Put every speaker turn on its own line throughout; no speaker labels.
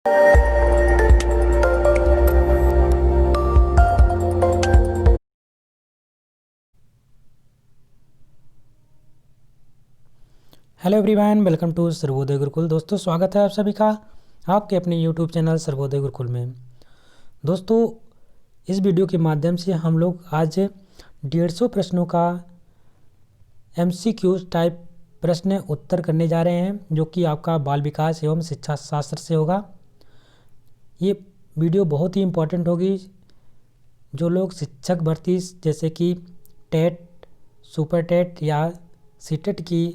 Hello everyone, welcome to Sarvodaya Gurukul. दोस्तों, स्वागत है आप सभी का आपके अपने यूट्यूब चैनल सर्वोदय गुरुकुल में। दोस्तों, इस वीडियो के माध्यम से हम लोग आज 150 प्रश्नों का MCQ टाइप प्रश्न उत्तर करने जा रहे हैं, जो कि आपका बाल विकास एवं शिक्षा शास्त्र से होगा। ये वीडियो बहुत ही इम्पोर्टेंट होगी। जो लोग शिक्षक भर्ती जैसे कि टेट, सुपर टेट या सीटेट की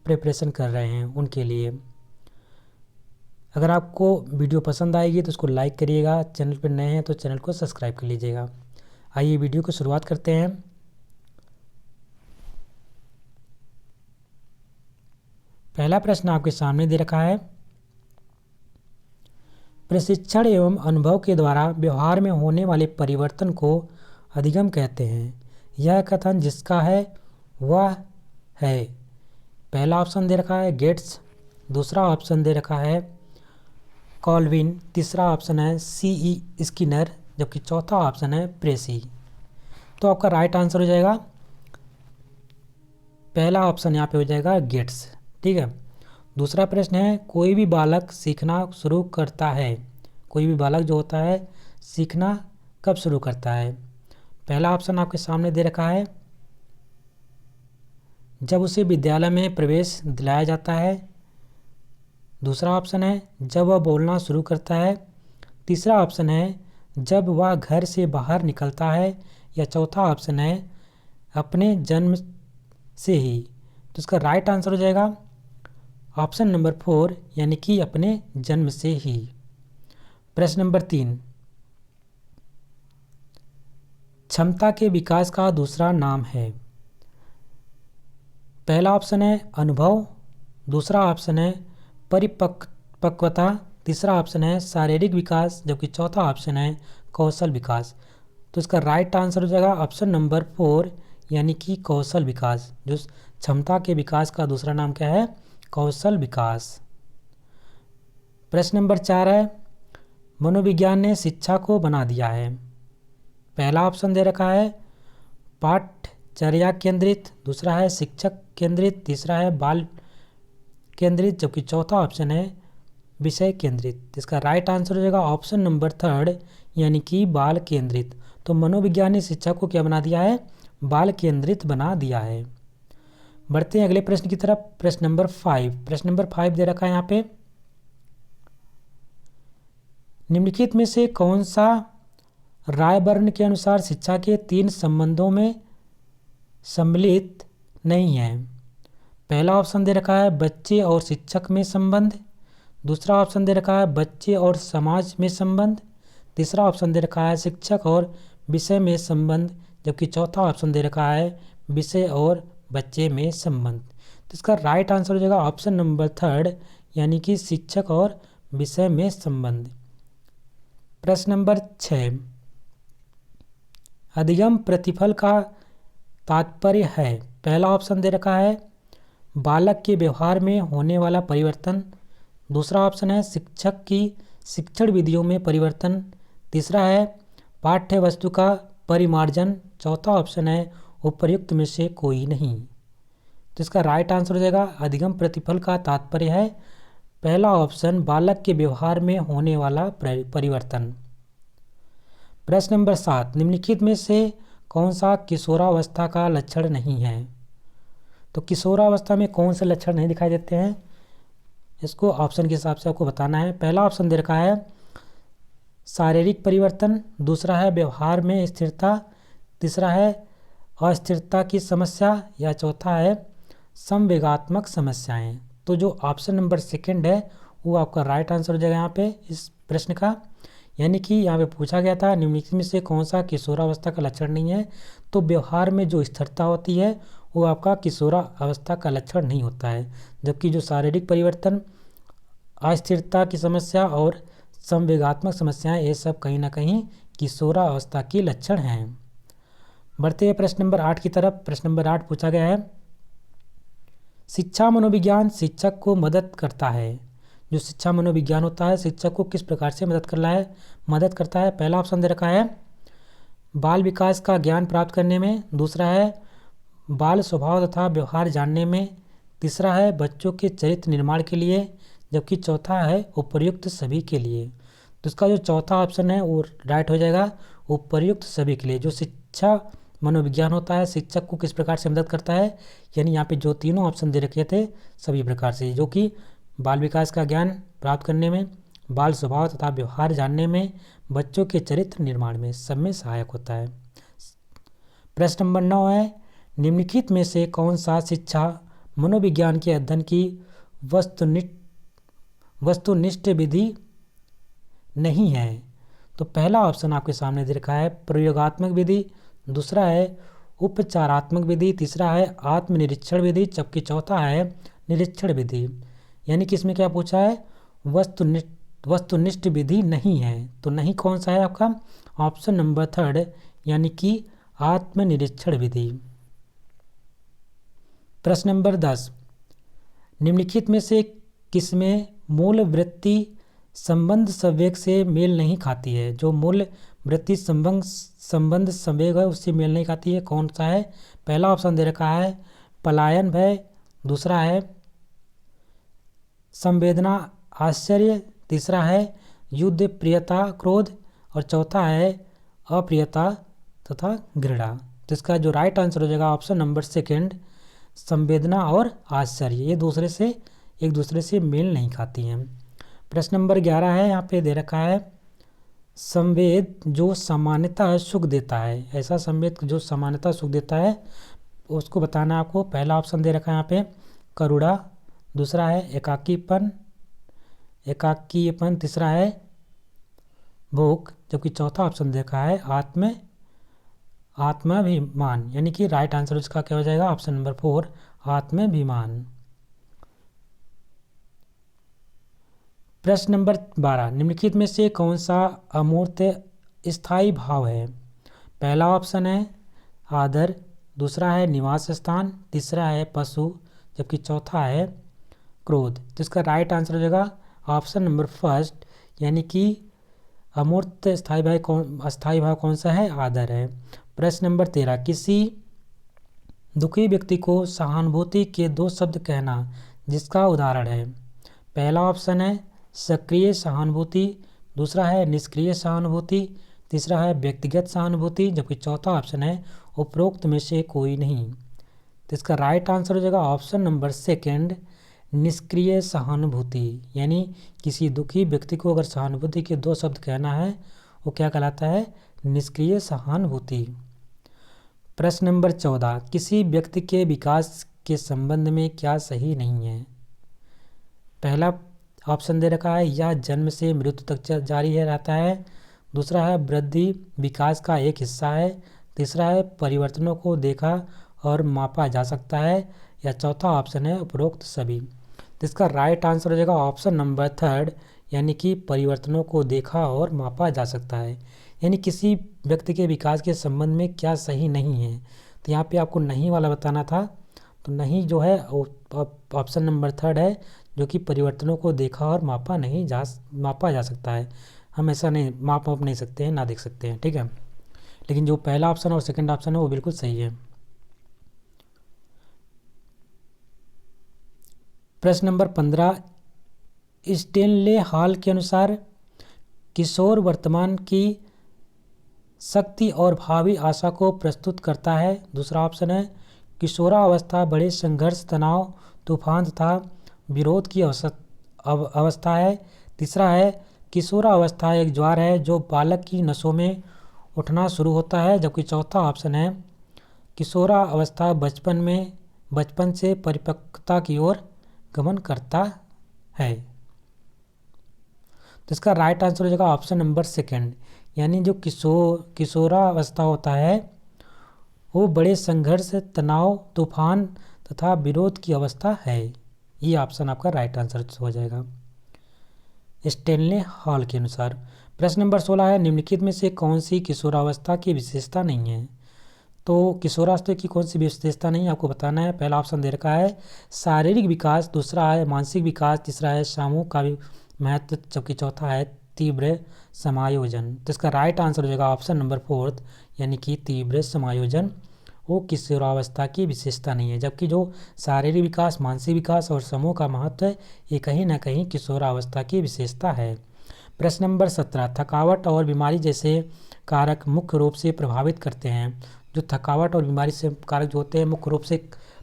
प्रिपरेशन कर रहे हैं उनके लिए। अगर आपको वीडियो पसंद आएगी तो उसको लाइक करिएगा, चैनल पर नए हैं तो चैनल को सब्सक्राइब कर लीजिएगा। आइए वीडियो को शुरुआत करते हैं। पहला प्रश्न आपके सामने दे रखा है, प्रशिक्षण एवं अनुभव के द्वारा व्यवहार में होने वाले परिवर्तन को अधिगम कहते हैं। यह कथन जिसका है वह है। पहला ऑप्शन दे रखा है गेट्स, दूसरा ऑप्शन दे रखा है कॉल्विन, तीसरा ऑप्शन है CE स्किनर, जबकि चौथा ऑप्शन है प्रेसी। तो आपका राइट आंसर हो जाएगा पहला ऑप्शन, यहाँ पे हो जाएगा गेट्स। ठीक है। दूसरा प्रश्न है, कोई भी बालक सीखना शुरू करता है। कोई भी बालक जो होता है सीखना कब शुरू करता है। पहला ऑप्शन आपके सामने दे रखा है जब उसे विद्यालय में प्रवेश दिलाया जाता है। दूसरा ऑप्शन है जब वह बोलना शुरू करता है। तीसरा ऑप्शन है जब वह घर से बाहर निकलता है। या चौथा ऑप्शन है अपने जन्म से ही। तो इसका राइट आंसर हो जाएगा ऑप्शन नंबर 4, यानी कि अपने जन्म से ही। प्रश्न नंबर 3, क्षमता के विकास का दूसरा नाम है। पहला ऑप्शन है अनुभव, दूसरा ऑप्शन है परिपक्वता, तीसरा ऑप्शन है शारीरिक विकास, जबकि चौथा ऑप्शन है कौशल विकास। तो इसका राइट आंसर हो जाएगा ऑप्शन नंबर 4, यानी कि कौशल विकास। जो क्षमता के विकास का दूसरा नाम क्या है? कौशल विकास। प्रश्न नंबर 4 है, मनोविज्ञान ने शिक्षा को बना दिया है। पहला ऑप्शन दे रखा है पाठचर्या केंद्रित, दूसरा है शिक्षक केंद्रित, तीसरा है बाल केंद्रित, जबकि चौथा ऑप्शन है विषय केंद्रित। इसका राइट आंसर हो जाएगा ऑप्शन नंबर 3, यानी कि बाल केंद्रित। तो मनोविज्ञान ने शिक्षा को क्या बना दिया है? बाल केंद्रित बना दिया है। बढ़ते हैं अगले प्रश्न की तरफ। प्रश्न नंबर 5। प्रश्न नंबर 5 दे रखा है यहाँ पे, निम्नलिखित में से कौन सा रायबर्न के अनुसार शिक्षा के 3 संबंधों में सम्मिलित नहीं है। पहला ऑप्शन दे रखा है बच्चे और शिक्षक में संबंध, दूसरा ऑप्शन दे रखा है बच्चे और समाज में संबंध, तीसरा ऑप्शन दे रखा है शिक्षक और विषय में संबंध, जबकि चौथा ऑप्शन दे रखा है विषय और बच्चे में संबंध। तो इसका राइट आंसर हो जाएगा ऑप्शन नंबर 3, यानी कि शिक्षक और विषय में संबंध। प्रश्न नंबर 6, अधिगम प्रतिफल का तात्पर्य है। पहला ऑप्शन दे रखा है बालक के व्यवहार में होने वाला परिवर्तन, दूसरा ऑप्शन है शिक्षक की शिक्षण विधियों में परिवर्तन, तीसरा है पाठ्य वस्तु का परिमार्जन, चौथा ऑप्शन है उपर्युक्त में से कोई नहीं। तो इसका राइट आंसर हो जाएगा अधिगम प्रतिफल का तात्पर्य है पहला ऑप्शन, बालक के व्यवहार में होने वाला परिवर्तन। प्रश्न नंबर 7, निम्नलिखित में से कौन सा किशोरावस्था का लक्षण नहीं है। तो किशोरावस्था में कौन से लक्षण नहीं दिखाई देते हैं, इसको ऑप्शन के हिसाब से आपको बताना है। पहला ऑप्शन दे रखा है शारीरिक परिवर्तन, दूसरा है व्यवहार में स्थिरता, तीसरा है अस्थिरता की समस्या, या चौथा है संवेगात्मक समस्याएं। तो जो ऑप्शन नंबर 2 है वो आपका राइट आंसर हो जाएगा यहाँ पे इस प्रश्न का। यानी कि यहाँ पे पूछा गया था निम्नलिखित में से कौन सा किशोरावस्था का लक्षण नहीं है, तो व्यवहार में जो स्थिरता होती है वो आपका किशोरावस्था का लक्षण नहीं होता है, जबकि जो शारीरिक परिवर्तन, अस्थिरता की समस्या और संवेगात्मक समस्याएं, ये सब कहीं ना कहीं किशोरावस्था के लक्षण हैं। बढ़ते हैं प्रश्न नंबर 8 की तरफ। प्रश्न नंबर 8 पूछा गया है, शिक्षा मनोविज्ञान शिक्षक को मदद करता है। जो शिक्षा मनोविज्ञान होता है शिक्षक को किस प्रकार से मदद करता है। पहला ऑप्शन दे रखा है बाल विकास का ज्ञान प्राप्त करने में, दूसरा है बाल स्वभाव तथा व्यवहार जानने में, तीसरा है बच्चों के चरित्र निर्माण के लिए, जबकि चौथा है उपर्युक्त सभी के लिए। तो इसका जो चौथा ऑप्शन है वो राइट हो जाएगा, उपर्युक्त सभी के लिए। जो शिक्षा मनोविज्ञान होता है शिक्षक को किस प्रकार से मदद करता है, यानी यहाँ पे जो तीनों ऑप्शन दे रखे थे सभी प्रकार से, जो कि बाल विकास का ज्ञान प्राप्त करने में, बाल स्वभाव तथा व्यवहार जानने में, बच्चों के चरित्र निर्माण में, सब में सहायक होता है। प्रश्न नंबर 9 है निम्नलिखित में से कौन सा शिक्षा मनोविज्ञान के अध्ययन की वस्तुनिष्ठ विधि नहीं है। तो पहला ऑप्शन आपके सामने दे रखा है प्रयोगात्मक विधि, दूसरा है उपचारात्मक विधि, तीसरा है आत्मनिरीक्षण विधि, जबकि चौथा है निरीक्षण विधि। यानी कि इसमें क्या पूछा है वस्तुनिष्ठ विधि नहीं है। तो नहीं कौन सा है आपका ऑप्शन नंबर 3 यानी कि आत्मनिरीक्षण विधि। प्रश्न नंबर 10 निम्नलिखित में से किसमें मूल वृत्ति संबंध संवेग से मेल नहीं खाती है। जो मूल वृत्ति संबंध संवेग है उससे मेल नहीं खाती है, कौन सा है। पहला ऑप्शन दे रखा है पलायन भय, दूसरा है संवेदना आश्चर्य, तीसरा है युद्ध प्रियता क्रोध, और चौथा है अप्रियता तथा घृणा। तो इसका जो राइट आंसर हो जाएगा ऑप्शन नंबर 2 संवेदना और आश्चर्य, ये एक दूसरे से मेल नहीं खाती हैं। प्रश्न नंबर 11 है, यहाँ पे दे रखा है संवेद जो सामान्यतः सुख देता है। ऐसा संवेद जो सामान्यतः सुख देता है उसको बताना आपको। पहला ऑप्शन दे रखा है यहाँ पे करुणा, दूसरा है एकाकीपन, तीसरा है भूख, जबकि चौथा ऑप्शन दे रखा है आत्माभिमान। यानी कि राइट आंसर इसका क्या हो जाएगा ऑप्शन नंबर 4 आत्माभिमान। प्रश्न नंबर 12 निम्नलिखित में से कौन सा अमूर्त स्थायी भाव है। पहला ऑप्शन है आदर, दूसरा है निवास स्थान, तीसरा है पशु, जबकि चौथा है क्रोध। तो इसका राइट आंसर हो जाएगा ऑप्शन नंबर 1 यानी कि अमूर्त स्थायी भाव कौन सा है आदर है। प्रश्न नंबर 13 किसी दुखी व्यक्ति को सहानुभूति के 2 शब्द कहना जिसका उदाहरण है। पहला ऑप्शन है सक्रिय सहानुभूति, दूसरा है निष्क्रिय सहानुभूति, तीसरा है व्यक्तिगत सहानुभूति, जबकि चौथा ऑप्शन है उपरोक्त में से कोई नहीं। तो इसका राइट आंसर हो जाएगा ऑप्शन नंबर 2 निष्क्रिय सहानुभूति। यानी किसी दुखी व्यक्ति को अगर सहानुभूति के 2 शब्द कहना है वो क्या कहलाता है निष्क्रिय सहानुभूति। प्रश्न नंबर 14 किसी व्यक्ति के विकास के संबंध में क्या सही नहीं है। पहला ऑप्शन दे रखा है यह जन्म से मृत्यु तक जारी रहता है, दूसरा है वृद्धि विकास का एक हिस्सा है, तीसरा है परिवर्तनों को देखा और मापा जा सकता है, या चौथा ऑप्शन है उपरोक्त सभी। तो इसका राइट आंसर हो जाएगा ऑप्शन नंबर 3 यानी कि परिवर्तनों को देखा और मापा जा सकता है। यानी किसी व्यक्ति के विकास के संबंध में क्या सही नहीं है, तो यहाँ पे आपको नहीं वाला बताना था। तो नहीं जो है ऑप्शन नंबर 3 है जो कि परिवर्तनों को देखा और मापा जा सकता है। हम ऐसा नहीं माप नहीं सकते हैं ना देख सकते हैं, ठीक है। लेकिन जो पहला ऑप्शन और सेकंड ऑप्शन है वो बिल्कुल सही है। प्रश्न नंबर 15 स्टेनले हॉल के अनुसार किशोर वर्तमान की शक्ति और भावी आशा को प्रस्तुत करता है। दूसरा ऑप्शन है किशोरावस्था बड़े संघर्ष तनाव तूफान तथा विरोध की अवस्था है। तीसरा है किशोरावस्था एक ज्वार है जो बालक की नसों में उठना शुरू होता है, जबकि चौथा ऑप्शन है किशोरावस्था बचपन से परिपक्वता की ओर गमन करता है। तो इसका राइट आंसर हो जाएगा ऑप्शन नंबर 2 यानी जो किशोरावस्था होता है वो बड़े संघर्ष तनाव तूफान तथा विरोध की अवस्था है। ये ऑप्शन आपका राइट आंसर हो जाएगा स्टेनले हॉल के अनुसार। प्रश्न नंबर 16 है निम्नलिखित में से कौन सी किशोरावस्था की विशेषता नहीं है। तो किशोरावस्था की कौन सी विशेषता नहीं है आपको बताना है। पहला ऑप्शन दे रखा है शारीरिक विकास, दूसरा है मानसिक विकास, तीसरा है समूह का महत्व, जबकि चौथा है तीव्र समायोजन। तो इसका राइट आंसर हो जाएगा ऑप्शन नंबर 4 यानी कि तीव्र समायोजन वो किशोरावस्था की विशेषता नहीं है, जबकि जो शारीरिक विकास, मानसिक विकास और समूह का महत्व है ये कहीं ना कहीं किशोरावस्था की विशेषता है। प्रश्न नंबर 17, थकावट और बीमारी जैसे कारक मुख्य रूप से प्रभावित करते हैं। जो थकावट और बीमारी से कारक जो होते हैं मुख्य रूप से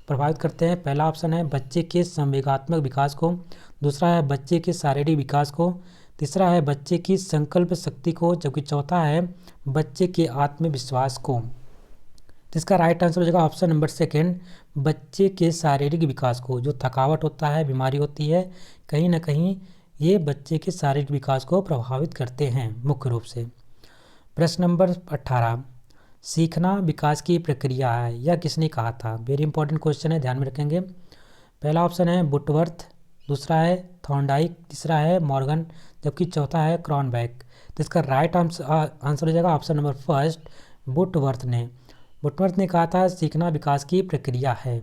प्रभावित करते हैं। पहला ऑप्शन है बच्चे के संवेगात्मक विकास को, दूसरा है बच्चे के शारीरिक विकास को, तीसरा है बच्चे की संकल्प शक्ति को, जबकि चौथा है बच्चे के आत्मविश्वास को। तो इसका राइट आंसर हो जाएगा ऑप्शन नंबर 2 बच्चे के शारीरिक विकास को। जो थकावट होता है, बीमारी होती है, कहीं ना कहीं ये बच्चे के शारीरिक विकास को प्रभावित करते हैं मुख्य रूप से। प्रश्न नंबर 18, सीखना विकास की प्रक्रिया है यह किसने कहा था। वेरी इंपॉर्टेंट क्वेश्चन है, ध्यान में रखेंगे। पहला ऑप्शन है बुटवर्थ, दूसरा है थॉर्नडाइक, तीसरा है मॉर्गन, जबकि चौथा है क्रॉनबैक। तो इसका राइट आंसर हो जाएगा ऑप्शन नंबर 1 बुटवर्थ ने कहा था सीखना विकास की प्रक्रिया है।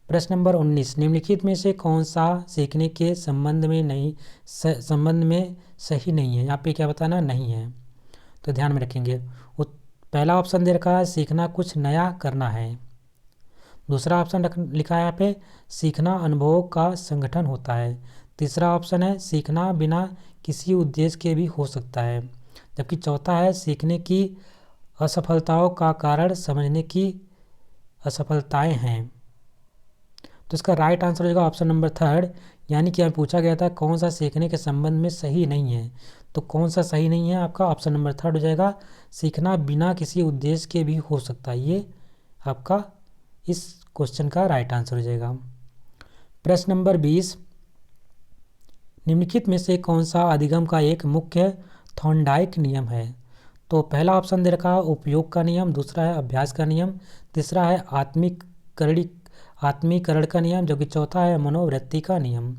प्रश्न नंबर 19, निम्नलिखित में से कौन सा सीखने के संबंध में सही नहीं है। यहाँ पे क्या बताना नहीं है, तो ध्यान में रखेंगे। पहला ऑप्शन दे रखा है सीखना कुछ नया करना है, दूसरा ऑप्शन लिखा है यहाँ पे सीखना अनुभवों का संगठन होता है, तीसरा ऑप्शन है सीखना बिना किसी उद्देश्य के भी हो सकता है, जबकि चौथा है सीखने की असफलताओं का कारण समझने की असफलताएं हैं। तो इसका राइट आंसर हो जाएगा ऑप्शन नंबर 3 यानी कि हमें पूछा गया था कौन सा सीखने के संबंध में सही नहीं है, तो कौन सा सही नहीं है आपका ऑप्शन नंबर 3 हो जाएगा सीखना बिना किसी उद्देश्य के भी हो सकता है। ये आपका इस क्वेश्चन का राइट आंसर हो जाएगा। प्रश्न नंबर 20, निम्नलिखित में से कौन सा अधिगम का एक मुख्य थॉर्नडाइक नियम है। तो पहला ऑप्शन दे रखा है उपयोग का नियम, दूसरा है अभ्यास का नियम, तीसरा है आत्मीकरण का नियम, जबकि चौथा है मनोवृत्ति का नियम।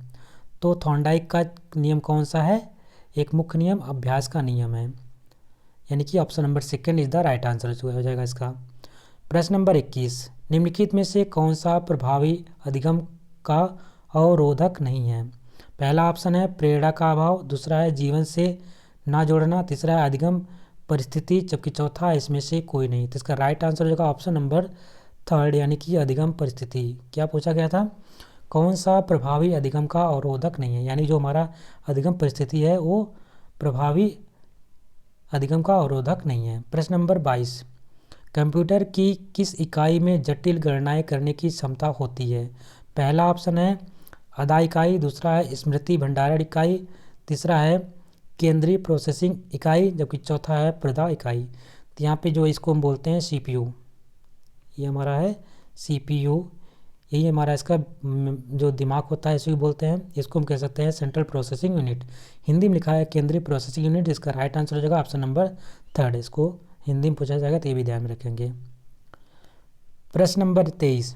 तो थॉर्नडाइक का नियम कौन सा है, एक मुख्य नियम अभ्यास का नियम है, यानी कि option number 2 is the right answer हो जाएगा इसका। प्रश्न नंबर 21, निम्नलिखित में से कौन सा प्रभावी अधिगम का अवरोधक नहीं है। पहला ऑप्शन है प्रेरणा का अभाव, दूसरा है जीवन से ना जोड़ना, तीसरा है अधिगम परिस्थिति, जबकि चौथा है इसमें से कोई नहीं। तो इसका राइट आंसर हो जाएगा ऑप्शन नंबर 3 यानी कि अधिगम परिस्थिति। क्या पूछा गया था, कौन सा प्रभावी अधिगम का अवरोधक नहीं है, यानी जो हमारा अधिगम परिस्थिति है वो प्रभावी अधिगम का अवरोधक नहीं है। प्रश्न नंबर 22, कंप्यूटर की किस इकाई में जटिल गणनाएं करने की क्षमता होती है। पहला ऑप्शन है अदा इकाई, दूसरा है स्मृति भंडारण इकाई, तीसरा है केंद्रीय प्रोसेसिंग इकाई, जबकि चौथा है प्रदा इकाई। तो यहाँ पे जो इसको हम बोलते हैं CPU, ये हमारा है CPU, यही हमारा इसका जो दिमाग होता है इसी को बोलते हैं, इसको हम कह सकते हैं सेंट्रल प्रोसेसिंग यूनिट। हिंदी में लिखा है केंद्रीय प्रोसेसिंग यूनिट, इसका राइट आंसर हो जाएगा ऑप्शन नंबर 3। इसको हिंदी में पूछा जाएगा तो ये भी ध्यान में रखेंगे। प्रश्न नंबर 23,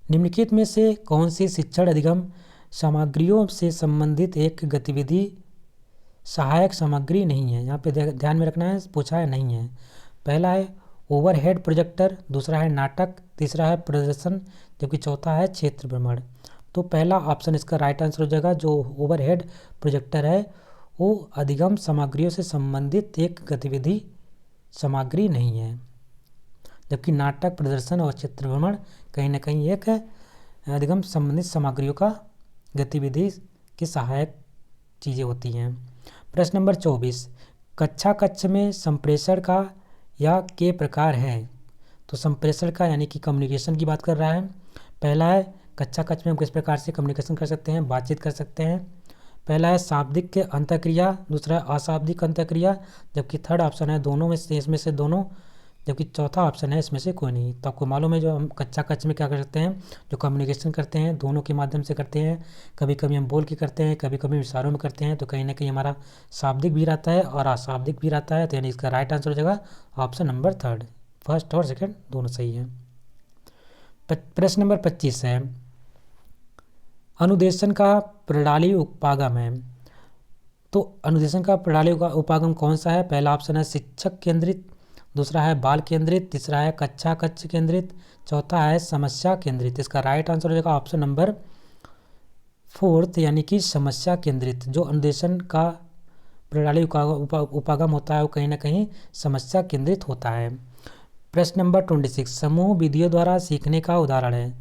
निम्नलिखित में से कौन सी शिक्षण अधिगम सामग्रियों से संबंधित एक गतिविधि सहायक सामग्री नहीं है। यहाँ पे ध्यान में रखना है, पूछा है नहीं है। पहला है ओवरहेड प्रोजेक्टर, दूसरा है नाटक, तीसरा है प्रदर्शन, जबकि चौथा है क्षेत्र भ्रमण। तो पहला ऑप्शन इसका राइट आंसर हो जाएगा, जो ओवरहेड प्रोजेक्टर है वो अधिगम सामग्रियों से संबंधित एक गतिविधि सामग्री नहीं है, जबकि नाटक, प्रदर्शन और क्षेत्र भ्रमण कहीं ना कहीं एक अधिगम संबंधित सामग्रियों का गतिविधि की सहायक चीज़ें होती हैं। प्रश्न नंबर 24, कक्षा में संप्रेषण का या के प्रकार हैं। तो संप्रेषण का यानी कि कम्युनिकेशन की बात कर रहा है। पहला है कक्षा में हम किस प्रकार से कम्युनिकेशन कर सकते हैं, बातचीत कर सकते हैं। पहला है शाब्दिक अंतःक्रिया, दूसरा है अशाब्दिक अंतःक्रिया, जबकि थर्ड ऑप्शन है दोनों में से, इसमें से दोनों, जबकि चौथा ऑप्शन है इसमें से कोई नहीं। तो आपको मालूम है जो हम कक्षा में क्या कर सकते हैं, जो कम्युनिकेशन करते हैं दोनों के माध्यम से करते हैं। कभी कभी हम बोल के करते हैं, कभी कभी इशारों में करते हैं, तो कहीं ना कहीं हमारा शाब्दिक भी रहता है और अशाब्दिक भी रहता है। तो यानी इसका राइट आंसर हो जाएगा ऑप्शन नंबर 3, फर्स्ट और सेकेंड दोनों सही है। प्रश्न नंबर 25 है अनुदेशन का प्रणाली उपागम है। तो अनुदेशन का प्रणाली उपागम कौन सा है। पहला ऑप्शन है शिक्षक केंद्रित, दूसरा है बाल केंद्रित, तीसरा है कक्षा कक्ष केंद्रित, चौथा है समस्या केंद्रित। इसका राइट आंसर हो जाएगा ऑप्शन नंबर 4 यानी कि समस्या केंद्रित। जो अनुदेशन का प्रणाली उपागम होता है वो कहीं ना कहीं समस्या केंद्रित होता है। प्रश्न नंबर 26, समूह विधियों द्वारा सीखने का उदाहरण है।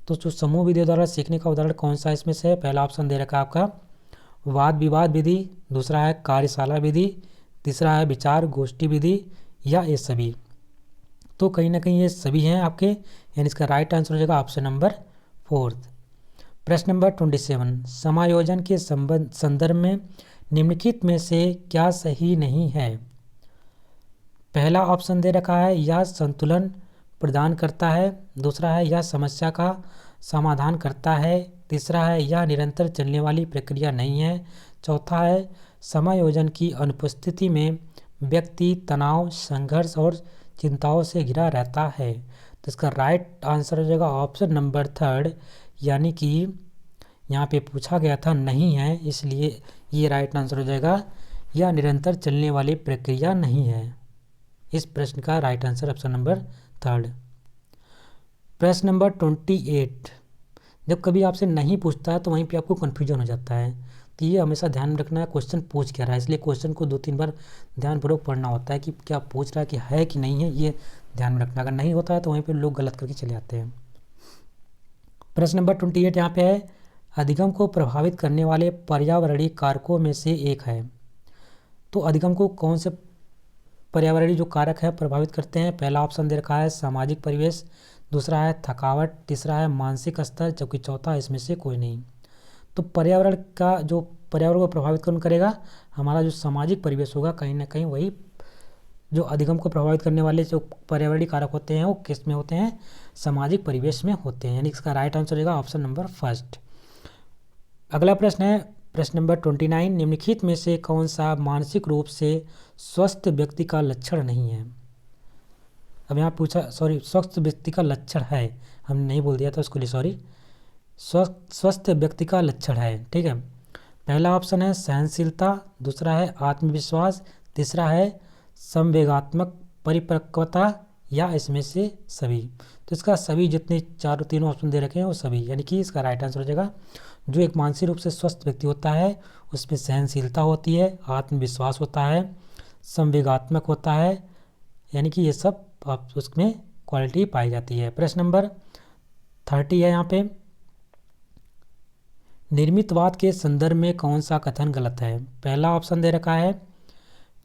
तो जो समूह विधियों द्वारा सीखने का उदाहरण कौन सा इसमें से है? पहला ऑप्शन दे रखा है आपका वाद विवाद विधि, दूसरा है कार्यशाला विधि, तीसरा है विचार गोष्ठी विधि, या ये सभी। तो कहीं ना कहीं ये सभी हैं आपके, यानी इसका राइट आंसर हो जाएगा ऑप्शन नंबर 4। प्रश्न नंबर 27, समायोजन के संदर्भ में निम्नलिखित में से क्या सही नहीं है? पहला ऑप्शन दे रखा है यह संतुलन प्रदान करता है, दूसरा है यह समस्या का समाधान करता है, तीसरा है यह निरंतर चलने वाली प्रक्रिया नहीं है, चौथा है समायोजन की अनुपस्थिति में व्यक्ति तनाव, संघर्ष और चिंताओं से घिरा रहता है। तो इसका राइट आंसर हो जाएगा ऑप्शन नंबर 3, यानी कि यहाँ पे पूछा गया था नहीं है, इसलिए ये राइट आंसर हो जाएगा यह निरंतर चलने वाली प्रक्रिया नहीं है। इस प्रश्न का राइट आंसर ऑप्शन नंबर 3। प्रश्न नंबर 28, जब कभी आपसे नहीं पूछता है तो वहीं पे आपको कन्फ्यूजन हो जाता है, तो ये हमेशा ध्यान में रखना है क्वेश्चन पूछ क्या रहा है, इसलिए क्वेश्चन को 2-3 बार ध्यानपूर्वक पढ़ना होता है कि क्या पूछ रहा है, कि है कि नहीं है, ये ध्यान में रखना। अगर नहीं होता है तो वहीं पे लोग गलत करके चले जाते हैं। प्रश्न नंबर 28 यहाँ पे है, अधिगम को प्रभावित करने वाले पर्यावरणीय कारकों में से एक है। तो अधिगम को कौन से पर्यावरणीय जो कारक है प्रभावित करते हैं? पहला ऑप्शन दे रखा है सामाजिक परिवेश, दूसरा है थकावट, तीसरा है मानसिक स्तर, जबकि चौथा इसमें से कोई नहीं। तो पर्यावरण को प्रभावित कौन करेगा? हमारा जो सामाजिक परिवेश होगा, कहीं ना कहीं वही जो अधिगम को प्रभावित करने वाले जो पर्यावरणीय कारक होते हैं वो किस में होते हैं? सामाजिक परिवेश में होते हैं, यानी इसका राइट आंसर रहेगा ऑप्शन नंबर 1। अगला प्रश्न है प्रश्न नंबर 29, निम्नलिखित में से कौन सा मानसिक रूप से स्वस्थ व्यक्ति का लक्षण नहीं है? अब यहाँ पूछा, स्वस्थ व्यक्ति का लक्षण है, हमने नहीं बोल दिया था उसके लिए सॉरी। स्वस्थ व्यक्ति का लक्षण है, ठीक है। पहला ऑप्शन है सहनशीलता, दूसरा है आत्मविश्वास, तीसरा है संवेगात्मक परिपक्वता, या इसमें से सभी। तो इसका सभी जितने तीनों ऑप्शन दे रखे हैं वो सभी, यानी कि इसका राइट आंसर हो जाएगा जो एक मानसिक रूप से स्वस्थ व्यक्ति होता है उसमें सहनशीलता होती है, आत्मविश्वास होता है, संवेगात्मक होता है, यानी कि ये सब उसमें क्वालिटी पाई जाती है। प्रश्न नंबर 30 है यहाँ पे, निर्मितवाद के संदर्भ में कौन सा कथन गलत है? पहला ऑप्शन दे रखा है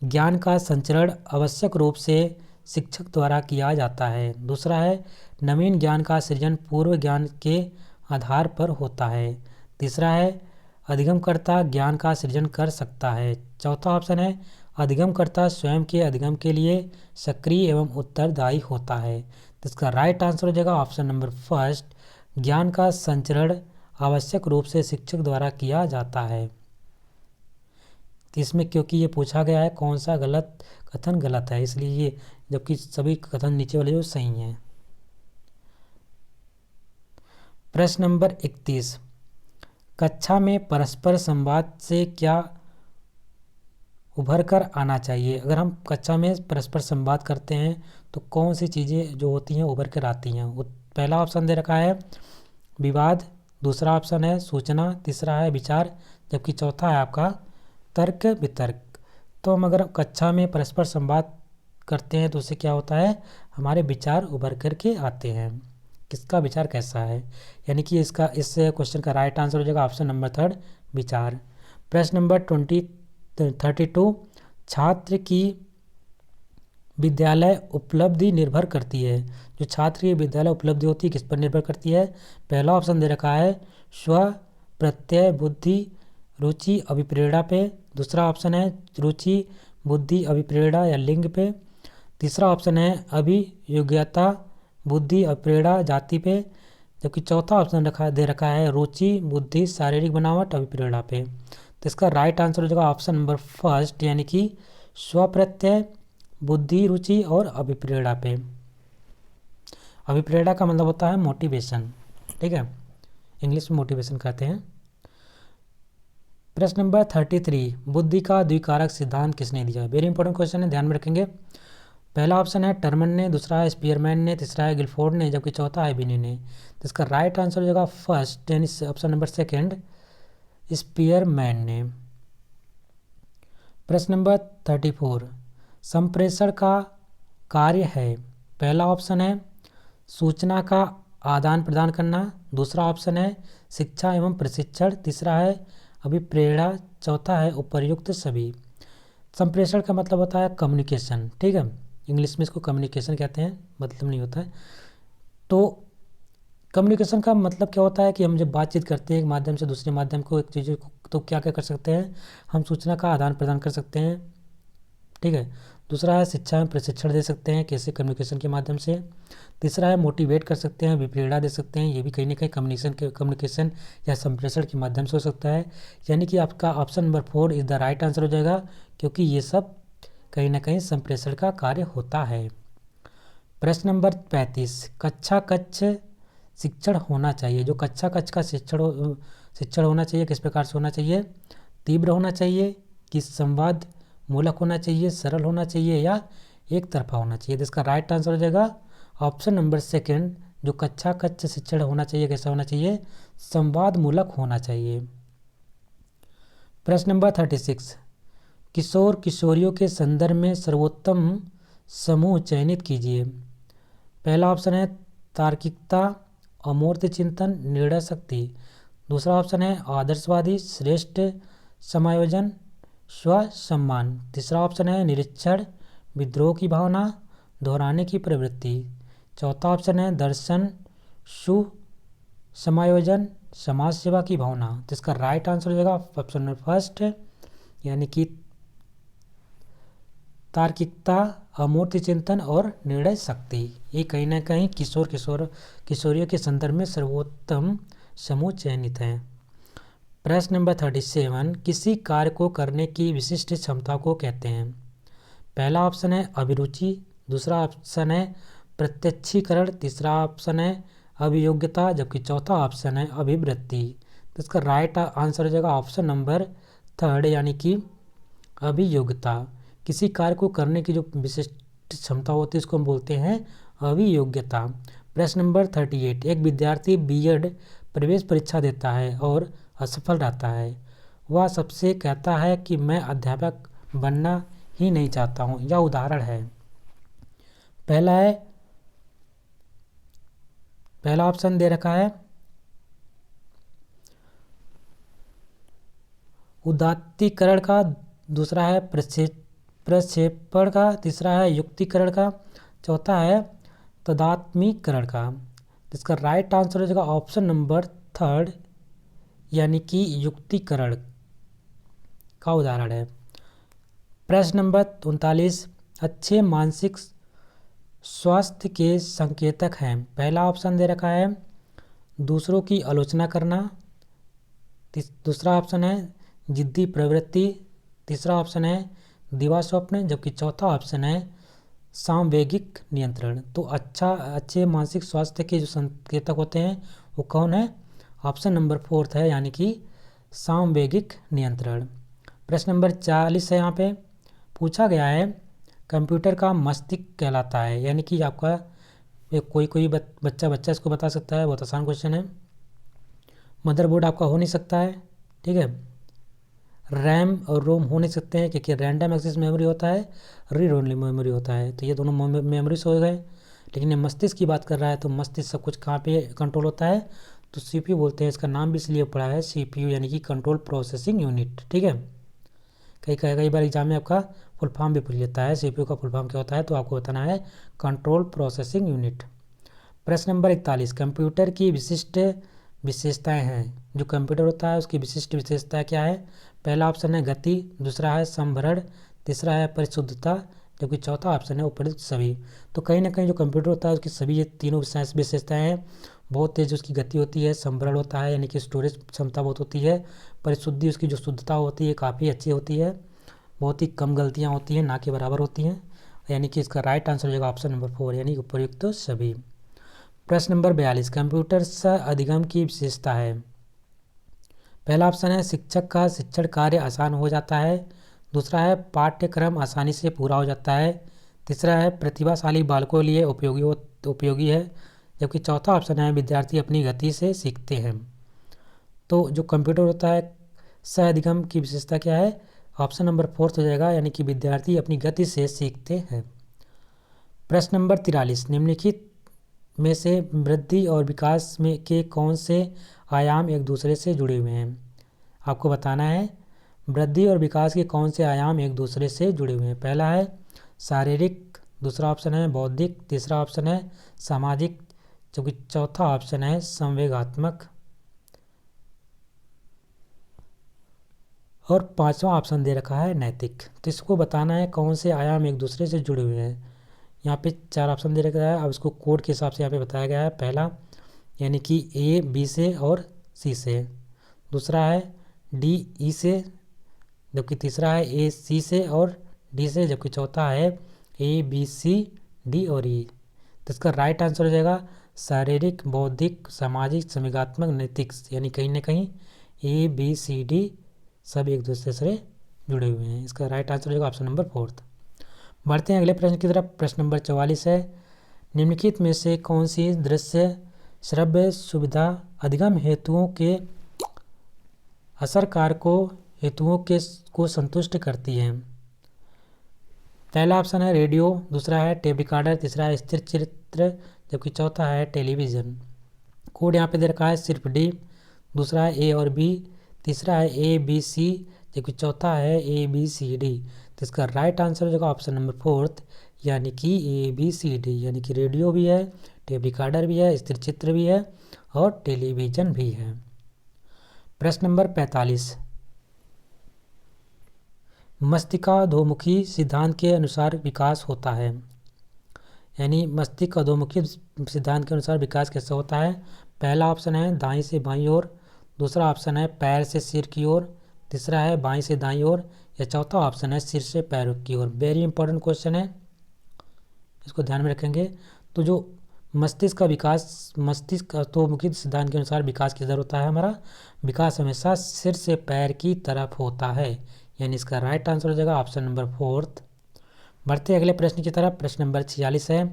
ज्ञान का संचरण आवश्यक रूप से शिक्षक द्वारा किया जाता है, दूसरा है नवीन ज्ञान का सृजन पूर्व ज्ञान के आधार पर होता है, तीसरा है अधिगमकर्ता ज्ञान का सृजन कर सकता है, चौथा ऑप्शन है अधिगमकर्ता स्वयं के अधिगम के लिए सक्रिय एवं उत्तरदायी होता है। तो इसका राइट आंसर हो जाएगा ऑप्शन नंबर 1, ज्ञान का संचरण आवश्यक रूप से शिक्षक द्वारा किया जाता है। तो इसमें क्योंकि ये पूछा गया है कौन सा कथन गलत है, इसलिए ये, जबकि सभी कथन नीचे वाले जो सही हैं। प्रश्न नंबर 31, कक्षा में परस्पर संवाद से क्या उभर कर आना चाहिए? अगर हम कक्षा में परस्पर संवाद करते हैं तो कौन सी चीज़ें जो होती हैं उभर कर आती हैं? पहला ऑप्शन दे रखा है विवाद, दूसरा ऑप्शन है सूचना, तीसरा है विचार, जबकि चौथा है आपका तर्क वितर्क। तो हम अगर कक्षा में परस्पर संवाद करते हैं तो उससे क्या होता है? हमारे विचार उभर कर के आते हैं, किसका विचार कैसा है, यानी कि इस क्वेश्चन का राइट आंसर हो जाएगा ऑप्शन नंबर 3, विचार। प्रश्न नंबर 32, छात्र की विद्यालय उपलब्धि निर्भर करती है। जो छात्र की विद्यालय उपलब्धि होती है किस पर निर्भर करती है? पहला ऑप्शन दे रखा है स्व प्रत्यय बुद्धि रुचि अभिप्रेरणा पे, दूसरा ऑप्शन है रुचि बुद्धि अभिप्रेरणा या लिंग पे, तीसरा ऑप्शन है अभियोग्यता बुद्धि अभिप्रेरणा जाति पे, जबकि चौथा ऑप्शन दे रखा है रुचि बुद्धि शारीरिक बनावट अभिप्रेरणा पे। तो इसका राइट आंसर हो जाएगा ऑप्शन नंबर 1, यानी कि स्वप्रत्यय बुद्धि रुचि और अभिप्रेरणा पे। अभिप्रेरणा का मतलब होता है मोटिवेशन, ठीक है, इंग्लिश में मोटिवेशन कहते हैं। प्रश्न नंबर 33, बुद्धि का द्विकारक सिद्धांत किसने दिया? वेरी इंपॉर्टेंट क्वेश्चन है, ध्यान में रखेंगे। पहला ऑप्शन है टर्मन ने, दूसरा है स्पीयरमैन ने, तीसरा है गिलफोर्ड ने, जबकि चौथा है बिनी ने। तो इसका राइट आंसर हो जाएगा फर्स्ट, यानी ऑप्शन नंबर सेकंड, स्पीयरमैन ने। प्रश्न नंबर 34, संप्रेषण का कार्य है। पहला ऑप्शन है सूचना का आदान प्रदान करना, दूसरा ऑप्शन है शिक्षा एवं प्रशिक्षण, तीसरा है अभिप्रेरणा, चौथा है उपर्युक्त सभी। संप्रेषण का मतलब होता है कम्युनिकेशन, ठीक है, इंग्लिश में इसको कम्युनिकेशन कहते हैं, मतलब नहीं होता है। तो कम्युनिकेशन का मतलब क्या होता है कि हम जब बातचीत करते हैं एक माध्यम से दूसरे माध्यम को, एक चीज़ को, तो क्या क्या कर सकते हैं, हम सूचना का आदान प्रदान कर सकते हैं, ठीक है। दूसरा है शिक्षा में प्रशिक्षण दे सकते हैं, कैसे, कम्युनिकेशन के माध्यम से। तीसरा है मोटिवेट कर सकते हैं, विप्रेरणा दे सकते हैं, ये भी कहीं ना कहीं कम्युनिकेशन या संप्रेषण के माध्यम से हो सकता है। यानी कि आपका option number 4 is the right answer हो जाएगा, क्योंकि ये सब कहीं ना कहीं संप्रेषण का कार्य होता है। प्रश्न नंबर 35, कक्षा कक्ष शिक्षण होना चाहिए। जो कक्षा कक्ष का शिक्षण होना चाहिए किस प्रकार से होना चाहिए, तीव्र होना चाहिए कि संवाद मूलक होना चाहिए, सरल होना चाहिए या एक तरफा होना चाहिए। तो इसका राइट आंसर हो जाएगा ऑप्शन नंबर सेकंड, जो कक्षा कक्ष शिक्षण होना चाहिए कैसा होना चाहिए, संवाद मूलक होना चाहिए। प्रश्न नंबर 36, किशोर किशोरियों के संदर्भ में सर्वोत्तम समूह चयनित कीजिए। पहला ऑप्शन है तार्किकता, अमूर्त चिंतन, निर्णय शक्ति, दूसरा ऑप्शन है आदर्शवादी, श्रेष्ठ समायोजन, स्व सम्मान, तीसरा ऑप्शन है निरीक्षण, विद्रोह की भावना, दोहराने की प्रवृत्ति, चौथा ऑप्शन है दर्शन, सु समायोजन, समाज सेवा की भावना। तो इसका राइट आंसर हो जाएगा ऑप्शन नंबर फर्स्ट, यानी कि तार्किकता, अमूर्त चिंतन और निर्णय शक्ति। ये कहीं ना कहीं किशोरियों के संदर्भ में सर्वोत्तम समूह चयनित है। प्रश्न नंबर 37, किसी कार्य को करने की विशिष्ट क्षमता को कहते हैं। पहला ऑप्शन है अभिरुचि, दूसरा ऑप्शन है प्रत्यक्षीकरण, तीसरा ऑप्शन है अभियोग्यता, जबकि चौथा ऑप्शन है अभिवृत्ति। तो इसका राइट आंसर हो जाएगा ऑप्शन नंबर थर्ड, यानी कि अभियोग्यता। किसी कार्य को करने की जो विशिष्ट क्षमता होती है उसको हम बोलते हैं अभियोग्यता। प्रश्न नंबर 38, एक विद्यार्थी बीएड प्रवेश परीक्षा देता है और असफल रहता है। वह सबसे कहता है कि मैं अध्यापक बनना ही नहीं चाहता हूँ। यह उदाहरण है। पहला ऑप्शन दे रखा है उदात्तीकरण का, दूसरा है प्रक्षेपण का, तीसरा है युक्तिकरण का, चौथा है तदात्मीकरण का। इसका राइट आंसर हो जाएगा ऑप्शन नंबर थर्ड, यानी कि युक्तिकरण का उदाहरण है। प्रश्न नंबर 39, अच्छे मानसिक स्वास्थ्य के संकेतक हैं। पहला ऑप्शन दे रखा है दूसरों की आलोचना करना, दूसरा ऑप्शन है जिद्दी प्रवृत्ति, तीसरा ऑप्शन है दिवा स्वप्न, जबकि चौथा ऑप्शन है सामवेगिक नियंत्रण। तो अच्छे मानसिक स्वास्थ्य के जो संकेतक होते हैं वो कौन है, ऑप्शन नंबर फोर्थ है, यानी कि सामवेगिक नियंत्रण। प्रश्न नंबर 40 है, यहाँ पे पूछा गया है कंप्यूटर का मस्तिष्क कहलाता है। यानी कि आपका कोई बच्चा इसको बता सकता है, बहुत आसान क्वेश्चन है। मदरबोर्ड आपका हो नहीं सकता है, ठीक है। रैम और रोम हो नहीं सकते हैं, क्योंकि रैंडम एक्सेस मेमोरी होता है, रीड ओनली मेमोरी होता है। तो ये दोनों मेमोरीज हो गए। लेकिन ये मस्तिष्क की बात कर रहा है, तो मस्तिष्क सब कुछ कहाँ पे कंट्रोल होता है, तो सीपीयू बोलते हैं। इसका नाम भी इसलिए पड़ा है सीपीयू, यानी कि कंट्रोल प्रोसेसिंग यूनिट, ठीक है। कई बार एग्जाम में आपका फुल फॉर्म भी पूछ लेता है, सीपीयू का फुल फॉर्म क्या होता है, तो आपको बताना है कंट्रोल प्रोसेसिंग यूनिट। प्रश्न नंबर 41, कंप्यूटर की विशिष्ट विशेषताएं हैं। जो कंप्यूटर होता है उसकी विशिष्ट विशेषताएं क्या है। पहला ऑप्शन है गति, दूसरा है संभरण, तीसरा है परिशुद्धता, जबकि चौथा ऑप्शन है उपयुक्त सभी। तो कहीं ना कहीं जो कंप्यूटर होता है उसकी सभी ये तीनों विशेषताएं हैं। बहुत तेज उसकी गति होती है, संभरण होता है यानी कि स्टोरेज क्षमता बहुत होती है, परिशुद्धि उसकी जो शुद्धता होती है काफ़ी अच्छी होती है, बहुत ही कम गलतियाँ होती हैं, ना के बराबर होती हैं। यानी कि इसका राइट आंसर हो जाएगा ऑप्शन नंबर 4, यानी उपयुक्त सभी। प्रश्न नंबर 42, कंप्यूटर सह अधिगम की विशेषता है। पहला ऑप्शन है शिक्षक का शिक्षण कार्य आसान हो जाता है, दूसरा है पाठ्यक्रम आसानी से पूरा हो जाता है, तीसरा है प्रतिभाशाली बालकों के लिए उपयोगी है, जबकि चौथा ऑप्शन है विद्यार्थी अपनी गति से सीखते हैं। तो जो कंप्यूटर होता है सहअधिगम की विशेषता क्या है, ऑप्शन नंबर 4 हो जाएगा, यानी कि विद्यार्थी अपनी गति से सीखते हैं। प्रश्न नंबर 43, निम्नलिखित में से वृद्धि और विकास में के कौन से आयाम एक दूसरे से जुड़े हुए हैं। आपको बताना है वृद्धि और विकास के कौन से आयाम एक दूसरे से जुड़े हुए हैं। पहला है शारीरिक, दूसरा ऑप्शन है बौद्धिक, तीसरा ऑप्शन है सामाजिक, जबकि चौथा ऑप्शन है संवेगात्मक, और पांचवा ऑप्शन दे रखा है नैतिक। तो इसको बताना है कौन से आयाम एक दूसरे से जुड़े हुए हैं। यहाँ पे 4 ऑप्शन दे रखा है, अब इसको कोड के हिसाब से यहाँ पे बताया गया है। पहला यानी कि ए बी से और सी से, दूसरा है डी ई से, जबकि तीसरा है ए सी से और डी से, जबकि चौथा है ए बी सी डी और ई। तो इसका राइट आंसर हो जाएगा शारीरिक, बौद्धिक, सामाजिक, संवेगात्मक, नैतिक, यानी कहीं ना कहीं ए बी सी डी सब एक दूसरे से जुड़े हुए हैं। इसका राइट आंसर हो जाएगा ऑप्शन नंबर 4। बढ़ते हैं अगले प्रश्न की तरफ। प्रश्न नंबर 44 है, निम्नलिखित में से कौन सी दृश्य श्रव्य सुविधा अधिगम हेतुओं के असर कारकों हेतुओं के को संतुष्ट करती है। पहला ऑप्शन है रेडियो, दूसरा है टेप रिकॉर्डर, तीसरा है स्थिर चित्र, जबकि चौथा है टेलीविज़न। कोड यहाँ पे दे रखा है सिर्फ डी, दूसरा है ए और बी, तीसरा है ए बी सी, जबकि चौथा है ए बी सी डी। तो इसका राइट आंसर हो जाएगा ऑप्शन नंबर 4, यानी कि ए बी सी डी, यानी कि रेडियो भी है, टेप रिकॉर्डर भी है, स्थिर चित्र भी है और टेलीविज़न भी है। प्रश्न नंबर 45, मस्तिष्काधोमुखी सिद्धांत के अनुसार विकास होता है, यानी मस्तिष्क अधोमुखी सिद्धांत के अनुसार विकास कैसे होता है। पहला ऑप्शन है दाईं से बाईं ओर, दूसरा ऑप्शन है पैर से सिर की ओर, तीसरा है बाईं से दाईं ओर, या चौथा ऑप्शन है सिर से पैरों की ओर। वेरी इंपॉर्टेंट क्वेश्चन है, इसको ध्यान में रखेंगे। तो जो मस्तिष्क का विकास, मस्तिष्क अधोमुखी सिद्धांत के अनुसार विकास किधर होता है, हमारा विकास हमेशा सिर से पैर की तरफ होता है, यानी इसका राइट आंसर हो जाएगा ऑप्शन नंबर 4। बढ़ते अगले प्रश्न की तरफ। प्रश्न नंबर 46 है,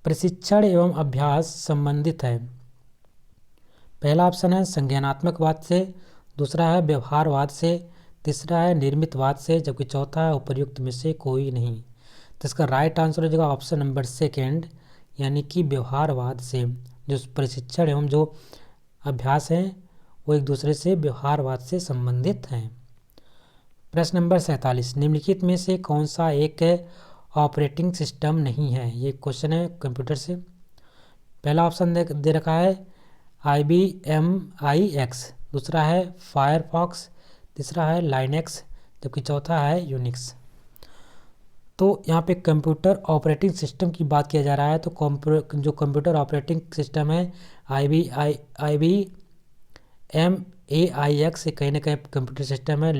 प्रशिक्षण एवं अभ्यास संबंधित है। पहला ऑप्शन है संज्ञानात्मकवाद से, दूसरा है व्यवहारवाद से, तीसरा है निर्मितवाद से, जबकि चौथा है उपर्युक्त में से कोई नहीं। तो इसका राइट आंसर हो जाएगा ऑप्शन नंबर 2, यानी कि व्यवहारवाद से। जो प्रशिक्षण एवं जो अभ्यास हैं वो एक दूसरे से व्यवहारवाद से संबंधित हैं। प्रश्न नंबर 47, निम्नलिखित में से कौन सा एक ऑपरेटिंग सिस्टम नहीं है। ये क्वेश्चन है कंप्यूटर से। पहला ऑप्शन दे रखा है IBM-i-X, दूसरा है फायरफॉक्स, तीसरा है लाइनेक्स, जबकि चौथा है यूनिक्स। तो यहाँ पे कंप्यूटर ऑपरेटिंग सिस्टम की बात किया जा रहा है, तो जो कंप्यूटर ऑपरेटिंग सिस्टम है IBM-AIX कहीं ना कहीं कंप्यूटर सिस्टम है।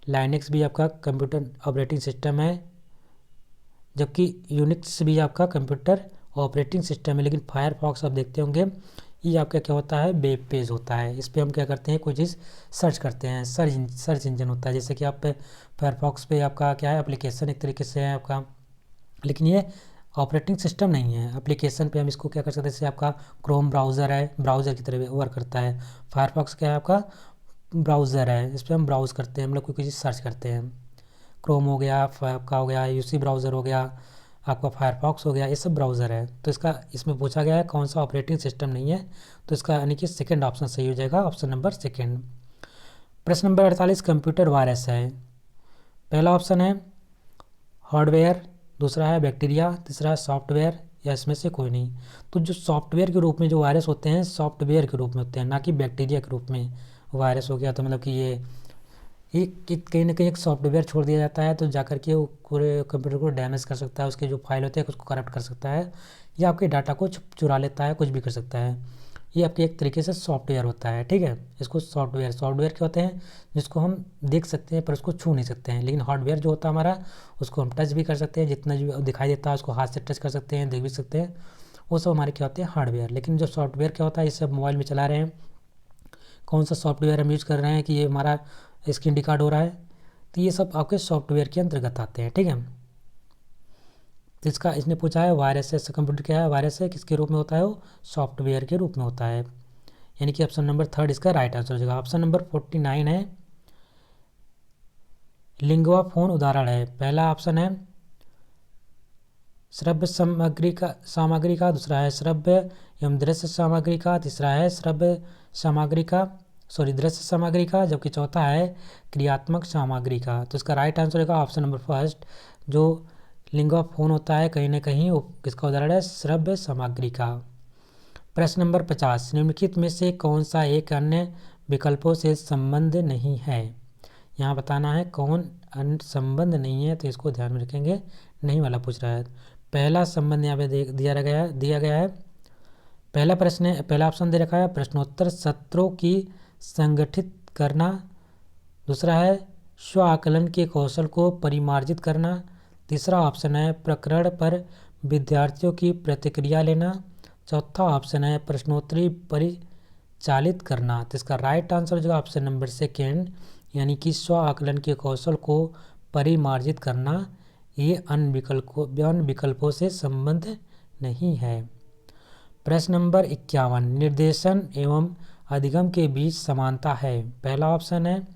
लाइनेक्स भी आपका कंप्यूटर ऑपरेटिंग सिस्टम है, जबकि यूनिक्स भी आपका कंप्यूटर ऑपरेटिंग सिस्टम है। लेकिन फायरफॉक्स आप देखते होंगे ये आपका क्या होता है, वेब पेज होता है। इस पर हम क्या करते हैं, कोई चीज़ सर्च करते हैं, सर्च इंजन होता है। जैसे कि आप फायरफॉक्स पे आपका क्या है, एप्लीकेशन एक तरीके से है आपका, लेकिन ये ऑपरेटिंग सिस्टम नहीं है। एप्लीकेशन पे हम इसको क्या कर सकते हैं, जैसे आपका क्रोम ब्राउज़र है, ब्राउज़र की तरह वर्क करता है। फायरफॉक्स क्या है, आपका ब्राउज़र है, इस पर हम ब्राउज़ करते हैं, हम लोग कोई चीज़ सर्च करते हैं। क्रोम हो गया, आपका हो गया यूसी ब्राउज़र हो गया, आपका फायरफॉक्स हो गया, ये सब ब्राउज़र है। तो इसका इसमें पूछा गया है कौन सा ऑपरेटिंग सिस्टम नहीं है, तो इसका यानी कि सेकंड ऑप्शन सही हो जाएगा, ऑप्शन नंबर 2। प्रश्न नंबर 48, कंप्यूटर वायरस है। पहला ऑप्शन है हार्डवेयर, दूसरा है बैक्टीरिया, तीसरा है सॉफ्टवेयर, या इसमें से कोई नहीं। तो जो सॉफ्टवेयर के रूप में जो वायरस होते हैं सॉफ्टवेयर के रूप में होते हैं, ना कि बैक्टीरिया के रूप में। वायरस हो गया तो मतलब कि ये कहीं ना कहीं एक सॉफ्टवेयर छोड़ दिया जाता है, तो जाकर के वो पूरे कंप्यूटर को डैमेज कर सकता है, उसके जो फाइल होते हैं उसको करप्ट कर सकता है, या आपके डाटा को चुरा लेता है, कुछ भी कर सकता है। ये आपके एक तरीके से सॉफ्टवेयर होता है, ठीक है। इसको सॉफ्टवेयर क्या होते हैं, जिसको हम देख सकते हैं पर उसको छू नहीं सकते हैं। लेकिन हार्डवेयर जो होता है हमारा, उसको हम टच भी कर सकते हैं, जितना जो दिखाई देता है उसको हाथ से टच कर सकते हैं, देख भी सकते हैं, वो सब हमारे क्या होते हैं, हार्डवेयर। लेकिन जो सॉफ्टवेयर क्या होता है, इसे आप मोबाइल में चला रहे हैं, कौन सा सॉफ्टवेयर हम यूज़ कर रहे हैं कि ये हमारा स्क्रीन रिकॉर्ड हो रहा है, तो ये सब आपके सॉफ्टवेयर के अंतर्गत आते हैं, ठीक है। तो इसका इसने पूछा है वायरस है, कंप्यूटर क्या है, वायरस है, किसके रूप में होता है वो, सॉफ्टवेयर के रूप में होता है। यानी कि ऑप्शन नंबर 3 इसका राइट आंसर हो जाएगा। ऑप्शन नंबर 49 है लिंगुआ फोन उदाहरण है। पहला ऑप्शन है श्रव्य सामग्री का, दूसरा है श्रव्य एवं दृश्य सामग्री का, तीसरा है श्रव्य सामग्री का दृश्य सामग्री का, जबकि चौथा है क्रियात्मक सामग्री का। तो इसका राइट आंसर होगा ऑप्शन नंबर फर्स्ट, जो लिंगुआ फोन होता है कहीं ना कहीं वो किसका उदाहरण है, श्रव्य सामग्री का। प्रश्न नंबर 50, निम्नलिखित में से कौन सा एक अन्य विकल्पों से संबंध नहीं है। यहाँ बताना है कौन अन्य संबंध नहीं है, तो इसको ध्यान में रखेंगे, नहीं वाला पूछ रहा है। पहला संबंध यहाँ पे दिया गया है। पहला प्रश्न है, पहला ऑप्शन दे रखा है प्रश्नोत्तर सत्रों की संगठित करना, दूसरा है स्व आकलन के कौशल को परिमार्जित करना, तीसरा ऑप्शन है प्रकरण पर विद्यार्थियों की प्रतिक्रिया लेना, चौथा ऑप्शन है प्रश्नोत्तरी परिचालित करना। तो इसका राइट आंसर हो जाएगा ऑप्शन नंबर सेकेंड, यानी कि स्व आकलन के कौशल को परिमार्जित करना। ये अन्य विकल्पों से संबंध नहीं है। प्रश्न नंबर 51, निर्देशन एवं अधिगम के बीच समानता है। पहला ऑप्शन है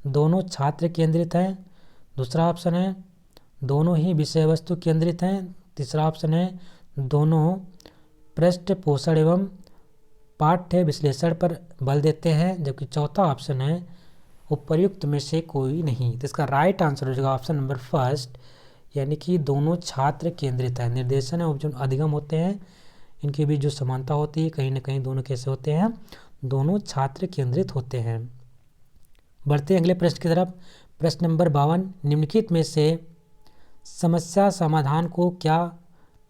दोनों छात्र केंद्रित हैं, दूसरा ऑप्शन है दोनों ही विषय वस्तु केंद्रित हैं, तीसरा ऑप्शन है दोनों पृष्ठपोषण एवं पाठ्य विश्लेषण पर बल देते हैं, जबकि चौथा ऑप्शन है उपर्युक्त में से कोई नहीं। तो इसका राइट आंसर हो जाएगा ऑप्शन नंबर फर्स्ट, यानी कि दोनों छात्र केंद्रित है। निर्देशन और जो अधिगम होते हैं इनके बीच जो समानता होती है कहीं ना कहीं दोनों कैसे होते हैं, दोनों छात्र केंद्रित होते हैं। बढ़ते हैं अगले प्रश्न की तरफ। प्रश्न नंबर 52, निम्नलिखित में से समस्या समाधान को क्या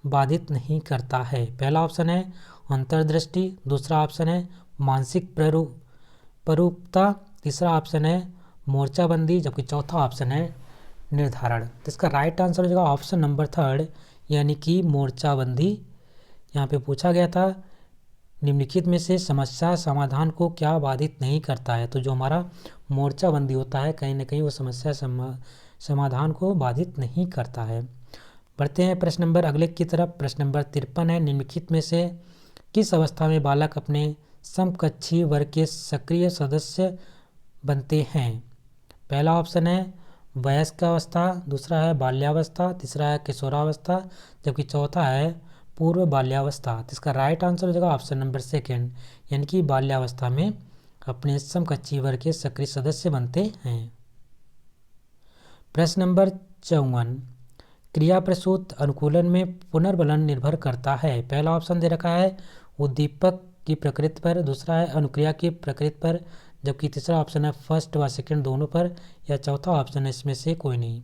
बाधित नहीं करता है। पहला ऑप्शन है अंतर्दृष्टि, दूसरा ऑप्शन है मानसिक प्ररूपता, तीसरा ऑप्शन है मोर्चाबंदी, जबकि चौथा ऑप्शन है निर्धारण। तो इसका राइट आंसर हो जाएगा ऑप्शन नंबर थर्ड, यानी कि मोर्चाबंदी। यहाँ पे पूछा गया था निम्नलिखित में से समस्या समाधान को क्या बाधित नहीं करता है, तो जो हमारा मोर्चाबंदी होता है कहीं ना कहीं वो समस्या समाधान को बाधित नहीं करता है। बढ़ते हैं प्रश्न नंबर अगले की तरफ। प्रश्न नंबर 53 है निम्नलिखित में से किस अवस्था में बालक अपने समकक्षी वर्ग के सक्रिय सदस्य बनते हैं। पहला ऑप्शन है वयस्क अवस्था, दूसरा है बाल्यावस्था, तीसरा है किशोरावस्था, जबकि चौथा है पूर्व बाल्यावस्था। तो इसका राइट आंसर हो जाएगा ऑप्शन नंबर सेकेंड, यानी कि बाल्यावस्था में अपने समकक्षी वर्ग के सक्रिय सदस्य बनते हैं। प्रश्न नंबर 54, क्रिया प्रसूत अनुकूलन में पुनर्बलन निर्भर करता है। पहला ऑप्शन दे रखा है उद्दीपक की प्रकृति पर, दूसरा है अनुक्रिया की प्रकृति पर, जबकि तीसरा ऑप्शन है फर्स्ट व सेकंड दोनों पर, या चौथा ऑप्शन है इसमें से कोई नहीं।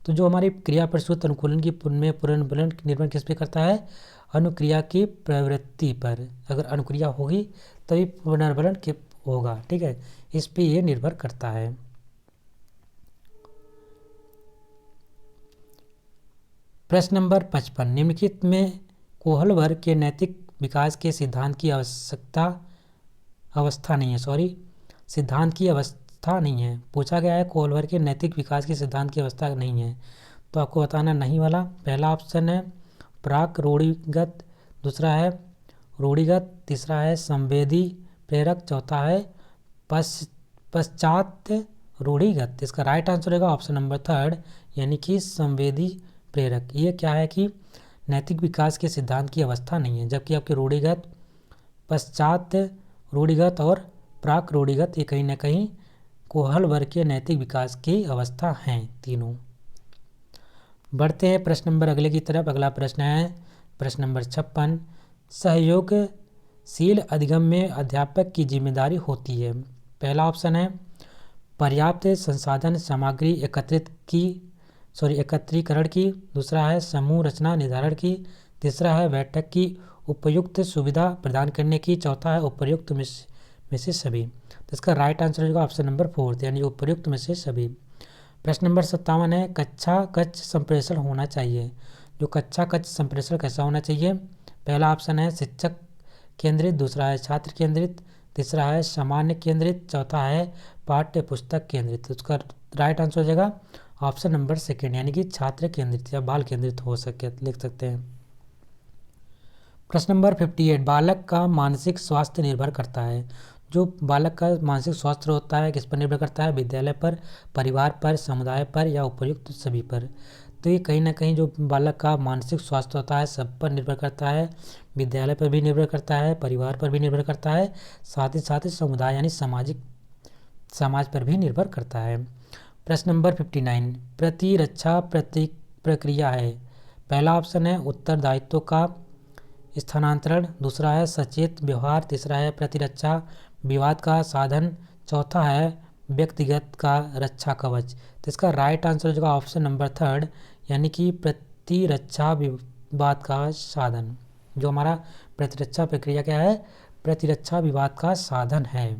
तो जो हमारी क्रिया प्रसूत अनुकूलन की पुनर्बलन निर्भर किस पे करता है, अनुक्रिया की प्रवृत्ति पर। अगर अनुक्रिया होगी तभी पुनर्बलन होगा, ठीक है, इस पे ये निर्भर करता है। प्रश्न नंबर 55, निम्नलिखित में कोहल वर्ग के नैतिक विकास के सिद्धांत की सिद्धांत की अवस्था नहीं है। पूछा गया है कोहल वर्ग के नैतिक विकास के सिद्धांत की अवस्था नहीं है, तो आपको बताना नहीं वाला। पहला ऑप्शन है प्राक रूढ़िगत, दूसरा है रूढ़िगत, तीसरा है संवेदी प्रेरक, चौथा है पश्चात रूढ़िगत। इसका राइट आंसर होगा ऑप्शन नंबर थर्ड, यानी कि संवेदी प्रेरक। ये क्या है कि नैतिक विकास के सिद्धांत की अवस्था नहीं है, जबकि आपके रूढ़िगत, पश्चात रूढ़िगत और प्राक रूढ़िगत ये कहीं ना कहीं कोहल वर्ग के नैतिक विकास की अवस्था हैं तीनों। बढ़ते हैं प्रश्न नंबर अगले की तरफ। अगला प्रश्न है प्रश्न नंबर 56, सहयोगशील अधिगम में अध्यापक की जिम्मेदारी होती है। पहला ऑप्शन है पर्याप्त संसाधन सामग्री एकत्रीकरण की, दूसरा है समूह रचना निर्धारण की, तीसरा है बैठक की उपयुक्त सुविधा प्रदान करने की, चौथा है उपयुक्त में से सभी। तो इसका राइट आंसर होगा ऑप्शन नंबर फोर्थ, यानी उपयुक्त में से सभी। प्रश्न नंबर 57 है कक्षा कक्ष संप्रेषण होना चाहिए। जो कक्षा कक्ष संप्रेषण कैसा होना चाहिए। पहला ऑप्शन है शिक्षक केंद्रित, दूसरा है छात्र केंद्रित, तीसरा है सामान्य केंद्रित, चौथा है पाठ्य पुस्तक केंद्रित। तो उसका राइट आंसर हो जाएगा ऑप्शन नंबर सेकेंड यानी कि छात्र केंद्रित या बाल केंद्रित हो सके, लिख सकते हैं। प्रश्न नंबर 58, बालक का मानसिक स्वास्थ्य निर्भर करता है। जो बालक का मानसिक स्वास्थ्य होता है किस पर निर्भर करता है? विद्यालय पर, परिवार पर, समुदाय पर या उपयुक्त सभी पर। तो ये कहीं ना कहीं जो बालक का मानसिक स्वास्थ्य होता है सब पर निर्भर करता है, विद्यालय पर भी निर्भर करता है, परिवार पर भी निर्भर करता है, साथ ही समुदाय यानी समाज पर भी निर्भर करता है। प्रश्न नंबर 59, प्रतिरक्षा प्रक्रिया है। पहला ऑप्शन है उत्तरदायित्व का स्थानांतरण, दूसरा है सचेत व्यवहार, तीसरा है प्रतिरक्षा विवाद का साधन, चौथा है व्यक्तिगत का रक्षा कवच। तो इसका राइट आंसर हो जाएगा ऑप्शन नंबर थर्ड यानी कि प्रतिरक्षा विवाद का साधन। जो हमारा प्रतिरक्षा प्रक्रिया क्या है? प्रतिरक्षा विवाद का साधन है।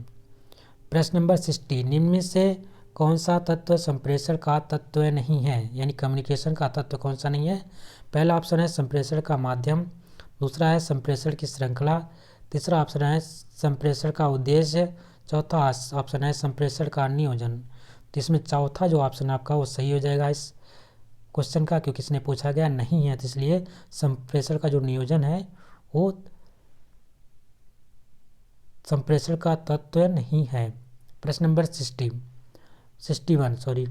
प्रश्न नंबर 60, निम्न में से कौन सा तत्व संप्रेषण का तत्व नहीं है, यानी कम्युनिकेशन का तत्व कौन सा नहीं है? पहला ऑप्शन है संप्रेषण का माध्यम, दूसरा है संप्रेषण की श्रृंखला, तीसरा ऑप्शन है संप्रेषण का उद्देश्य, चौथा ऑप्शन है संप्रेषण का नियोजन। तो इसमें चौथा जो ऑप्शन आपका वो सही हो जाएगा इस क्वेश्चन का, क्योंकि इसने पूछा गया नहीं है, तो इसलिए संप्रेषण का जो नियोजन है वो संप्रेषण का तत्व नहीं है। प्रश्न नंबर 61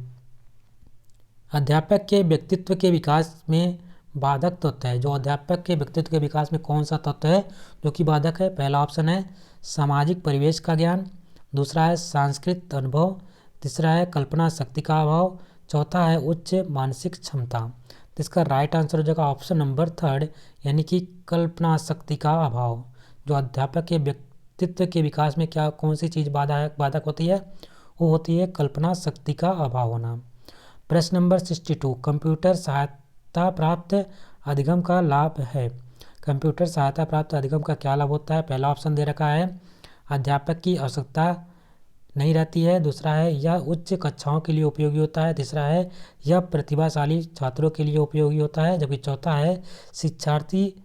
अध्यापक के व्यक्तित्व के विकास में बाधक तत्व है। जो अध्यापक के व्यक्तित्व के विकास में कौन सा तत्व है जो कि बाधक है? पहला ऑप्शन है सामाजिक परिवेश का ज्ञान, दूसरा है सांस्कृतिक अनुभव, तीसरा है कल्पना शक्ति का अभाव, चौथा है उच्च मानसिक क्षमता। तो इसका राइट आंसर हो जाएगा ऑप्शन नंबर थर्ड यानी कि कल्पना शक्ति का अभाव। जो अध्यापक के व्यक्तित्व के विकास में क्या कौन सी चीज़ बाधक होती है? वो होती है कल्पना शक्ति का अभाव होना। प्रश्न नंबर 62, कंप्यूटर सहायता प्राप्त अधिगम का लाभ है। कंप्यूटर सहायता प्राप्त अधिगम का क्या लाभ होता है? पहला ऑप्शन दे रखा है अध्यापक की आवश्यकता नहीं रहती है, दूसरा है यह उच्च कक्षाओं के लिए उपयोगी होता है, तीसरा है यह प्रतिभाशाली छात्रों के लिए उपयोगी होता है, जबकि चौथा है शिक्षार्थी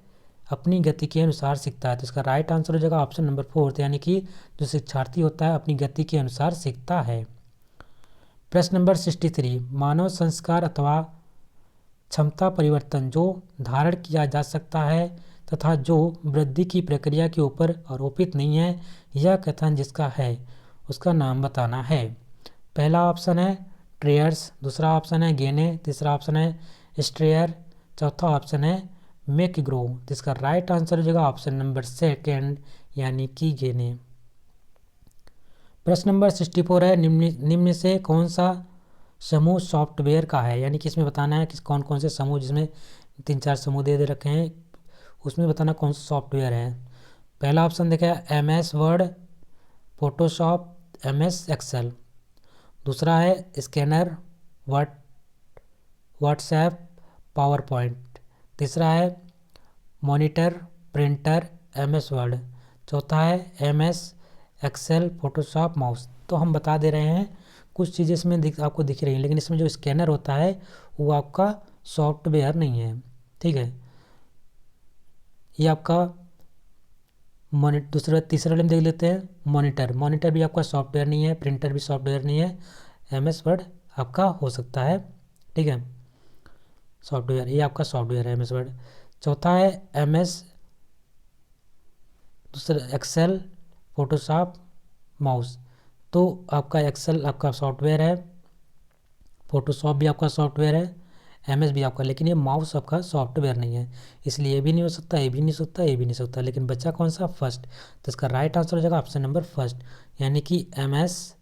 अपनी गति के अनुसार सीखता है। तो इसका राइट आंसर हो जाएगा ऑप्शन नंबर फोर्थ यानी कि जो शिक्षार्थी होता है अपनी गति के अनुसार सीखता है। प्रश्न नंबर 63, मानव संस्कार अथवा क्षमता परिवर्तन जो धारण किया जा सकता है तथा जो वृद्धि की प्रक्रिया के ऊपर आरोपित नहीं है, यह कथन जिसका है उसका नाम बताना है। पहला ऑप्शन है ट्रेयर्स, दूसरा ऑप्शन है गेने, तीसरा ऑप्शन है स्ट्रेयर, चौथा ऑप्शन है मैकग्रो। जिसका राइट आंसर हो जाएगा ऑप्शन नंबर सेकेंड यानी कि गेने। प्रश्न नंबर 64 है निम्न से कौन सा समूह सॉफ्टवेयर का है, यानी कि इसमें बताना है कि कौन कौन से समूह, जिसमें 3-4 समूह दे रखे हैं उसमें बताना कौन सा सॉफ्टवेयर है। पहला ऑप्शन देखा है MS Word, Photoshop, MS Excel, दूसरा है स्कैनर, व्हाट्सएप, पावर पॉइंट, तीसरा है मॉनिटर, प्रिंटर, MS वर्ड, चौथा है MS एक्सेल, फोटोशॉप, माउस। तो हम बता दे रहे हैं कुछ चीज़ें इसमें आपको दिख रही हैं, लेकिन इसमें जो स्कैनर होता है वो आपका सॉफ्टवेयर नहीं है, ठीक है। ये आपका तीसरा वाले में देख लेते हैं मॉनिटर भी आपका सॉफ्टवेयर नहीं है, प्रिंटर भी सॉफ्टवेयर नहीं है, MS वर्ड आपका हो सकता है, ठीक है, सॉफ्टवेयर, ये आपका सॉफ्टवेयर है MS वर्ड। चौथा है MS दूसरा एक्सेल, फोटोशॉप, माउस। तो आपका एक्सेल आपका सॉफ्टवेयर है, फोटोशॉप भी आपका सॉफ्टवेयर है, MS भी आपका, लेकिन ये माउस आपका सॉफ्टवेयर नहीं है, इसलिए ये भी नहीं हो सकता, ये भी नहीं हो सकता, ये भी नहीं हो सकता, लेकिन बच्चा कौन सा? फर्स्ट। तो इसका राइट आंसर हो जाएगा ऑप्शन नंबर फर्स्ट यानी कि MS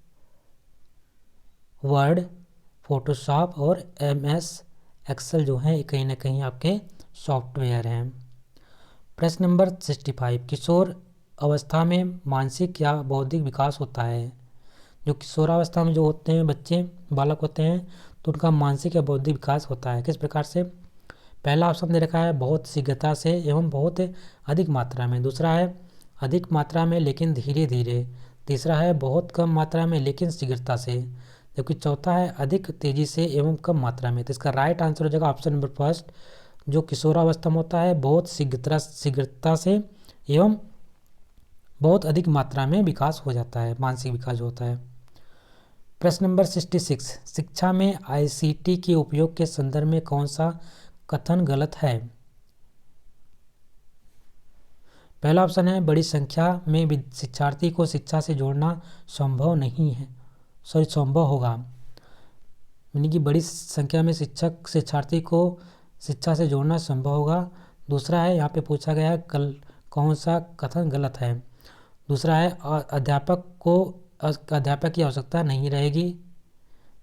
वर्ड, फोटोशॉप और MS एक्सेल जो है कहीं ना कहीं आपके सॉफ्टवेयर हैं। प्रश्न नंबर 65, किशोर अवस्था में मानसिक या बौद्धिक विकास होता है। जो किशोरावस्था में जो होते हैं बच्चे, बालक होते हैं, तो उनका मानसिक या बौद्धिक विकास होता है किस प्रकार से? पहला ऑप्शन दे रखा है बहुत शीघ्रता से एवं बहुत अधिक मात्रा में, दूसरा है अधिक मात्रा में लेकिन धीरे धीरे, तीसरा है बहुत कम मात्रा में लेकिन शीघ्रता से, जबकि चौथा है अधिक तेजी से एवं कम मात्रा में। तो इसका राइट आंसर हो जाएगा ऑप्शन नंबर फर्स्ट, जो किशोरावस्था में होता है बहुत शीघ्रता से एवं बहुत अधिक मात्रा में विकास हो जाता है, मानसिक विकास जो होता है। प्रश्न नंबर 66, शिक्षा में आईसीटी के उपयोग के संदर्भ में कौन सा कथन गलत है? पहला ऑप्शन है बड़ी संख्या में शिक्षार्थी को शिक्षा से जोड़ना संभव नहीं है, संभव होगा, यानी कि बड़ी संख्या में शिक्षार्थी को शिक्षा से जोड़ना संभव होगा। दूसरा है, यहाँ पे पूछा गया है कौन सा कथन गलत है। दूसरा है अध्यापक की आवश्यकता नहीं रहेगी।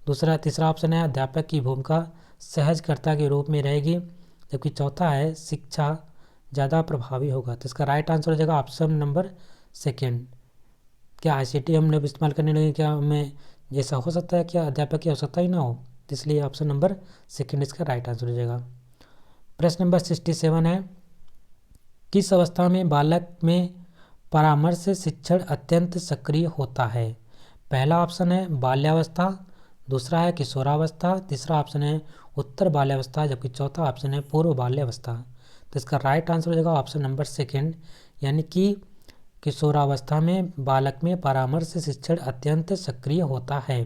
तीसरा ऑप्शन है अध्यापक की भूमिका सहजकर्ता के रूप में रहेगी। जबकि चौथा है शिक्षा ज़्यादा प्रभावी होगा। तो इसका राइट आंसर हो जाएगा ऑप्शन नंबर सेकेंड। क्या आईसीटी हम लोग इस्तेमाल करने लगे, क्या हमें जैसा हो सकता है क्या अध्यापक की आवश्यकता ही ना हो? तो इसलिए ऑप्शन नंबर सेकेंड इसका राइट आंसर हो जाएगा। प्रश्न नंबर 67 है, किस अवस्था में बालक में परामर्श शिक्षण अत्यंत सक्रिय होता है? पहला ऑप्शन है बाल्यावस्था, दूसरा है किशोरावस्था, तीसरा ऑप्शन है उत्तर बाल्यावस्था, जबकि चौथा ऑप्शन है पूर्व बाल्यावस्था। तो इसका राइट आंसर हो जाएगा ऑप्शन नंबर सेकेंड, यानी कि किशोरावस्था में बालक में परामर्श शिक्षण अत्यंत सक्रिय होता है।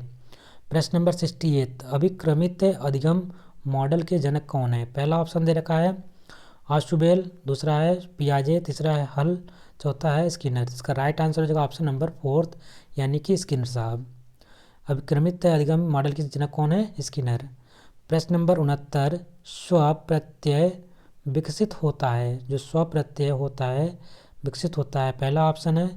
प्रश्न नंबर 68, अभिक्रमित अधिगम मॉडल के जनक कौन है? पहला ऑप्शन दे रखा है आशुबेल, दूसरा है पियाजे, तीसरा है हल, चौथा है स्किनर। इसका राइट आंसर हो जाएगा ऑप्शन नंबर फोर्थ, यानी कि स्किनर साहब। अभिक्रमित अधिगम मॉडल के जनक कौन है? स्किनर। प्रश्न नंबर 69, स्व प्रत्यय विकसित होता है, जो स्व प्रत्यय होता है विकसित होता है। पहला ऑप्शन है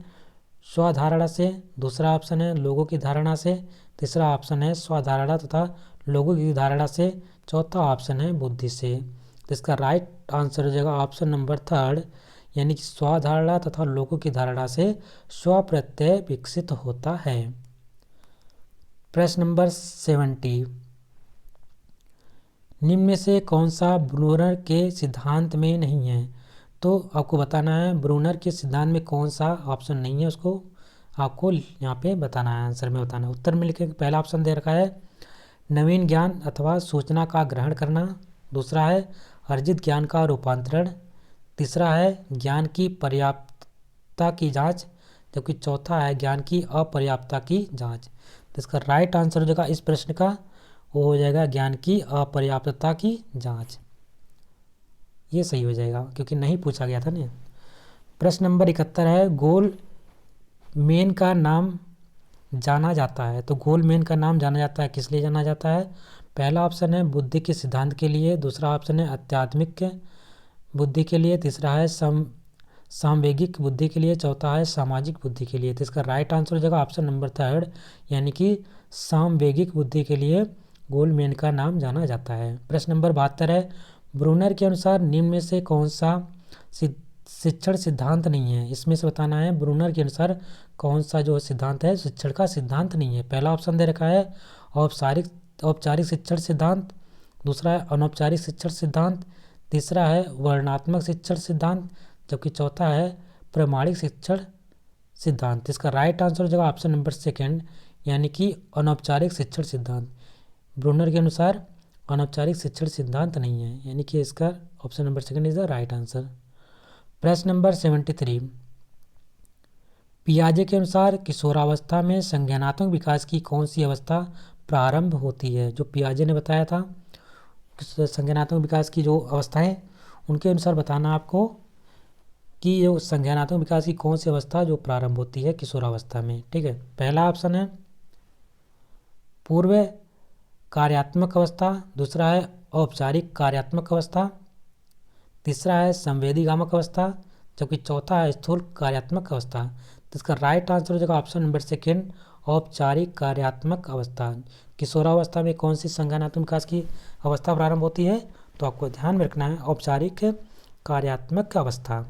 स्वधारणा से, दूसरा ऑप्शन है लोगों की धारणा से, तीसरा ऑप्शन है स्वधारणा तथा लोगों की धारणा से, चौथा ऑप्शन है बुद्धि से। तो इसका राइट आंसर हो जाएगा ऑप्शन नंबर थर्ड, यानी कि स्वधारणा तथा लोगों की धारणा से स्व प्रत्यय विकसित होता है। प्रश्न नंबर 70, निम्न में से कौन सा ब्रूनर के सिद्धांत में नहीं है? तो आपको बताना है ब्रूनर के सिद्धांत में कौन सा ऑप्शन नहीं है, उसको आपको यहाँ पे बताना है, आंसर में बताना है। उत्तर में लिखे पहला ऑप्शन दे रखा है नवीन ज्ञान अथवा सूचना का ग्रहण करना, दूसरा है अर्जित ज्ञान का रूपांतरण, तीसरा है ज्ञान की पर्याप्तता की जांच, जबकि चौथा है ज्ञान की अपर्याप्तता की जांच। तो इसका राइट आंसर हो जाएगा इस प्रश्न का, वो हो जाएगा ज्ञान की अपर्याप्तता की जांच। ये सही हो जाएगा क्योंकि नहीं पूछा गया था ना। प्रश्न नंबर 71 है, गोल मेन का नाम जाना जाता है। तो गोल मेन का नाम जाना जाता है किस लिए जाना जाता है? पहला ऑप्शन है बुद्धि के सिद्धांत के लिए, दूसरा ऑप्शन है आध्यात्मिक बुद्धि के लिए, तीसरा है सामवेगिक बुद्धि के लिए, चौथा है सामाजिक बुद्धि के लिए। तो इसका राइट आंसर हो जाएगा ऑप्शन नंबर थर्ड, यानी कि सामवेगिक बुद्धि के लिए गोलमेन का नाम जाना जाता है। प्रश्न नंबर 72 है, ब्रूनर के अनुसार निम्न में से कौन सा शिक्षण सिद्धांत नहीं है? इसमें से बताना है ब्रूनर के अनुसार कौन सा जो सिद्धांत है शिक्षण का सिद्धांत नहीं है। पहला ऑप्शन दे रखा है औपचारिक शिक्षण सिद्धांत, दूसरा है अनौपचारिक शिक्षण सिद्धांत, तीसरा है वर्णनात्मक शिक्षण सिद्धांत, जबकि चौथा है प्रमाणिक शिक्षण सिद्धांत। इसका राइट आंसर हो जाएगा ऑप्शन नंबर सेकेंड, यानी कि अनौपचारिक शिक्षण सिद्धांत। ब्रूनर के अनुसार अनौपचारिक शिक्षण सिद्धांत नहीं है, यानी कि इसका option number second is the right answer. प्रश्न नंबर 73, पियाजे के अनुसार किशोरावस्था में संज्ञानात्मक विकास की कौन सी अवस्था प्रारंभ होती है? जो पियाजे ने बताया था संज्ञानात्मक विकास की जो अवस्थाएं, उनके अनुसार बताना आपको कि ये संज्ञानात्मक विकास की कौन सी अवस्था जो प्रारंभ होती है किशोरावस्था में। ठीक है, पहला ऑप्शन है पूर्व कार्यात्मक अवस्था, दूसरा है औपचारिक कार्यात्मक अवस्था, तीसरा है संवेदीगामक अवस्था, जबकि चौथा है स्थूल कार्यात्मक अवस्था। तो इसका राइट आंसर हो जाएगा ऑप्शन नंबर सेकेंड, औपचारिक कार्यात्मक अवस्था। किशोरावस्था में कौन सी संज्ञानात्मक विकास की अवस्था प्रारंभ होती है? तो आपको ध्यान में रखना है औपचारिक कार्यात्मक अवस्था।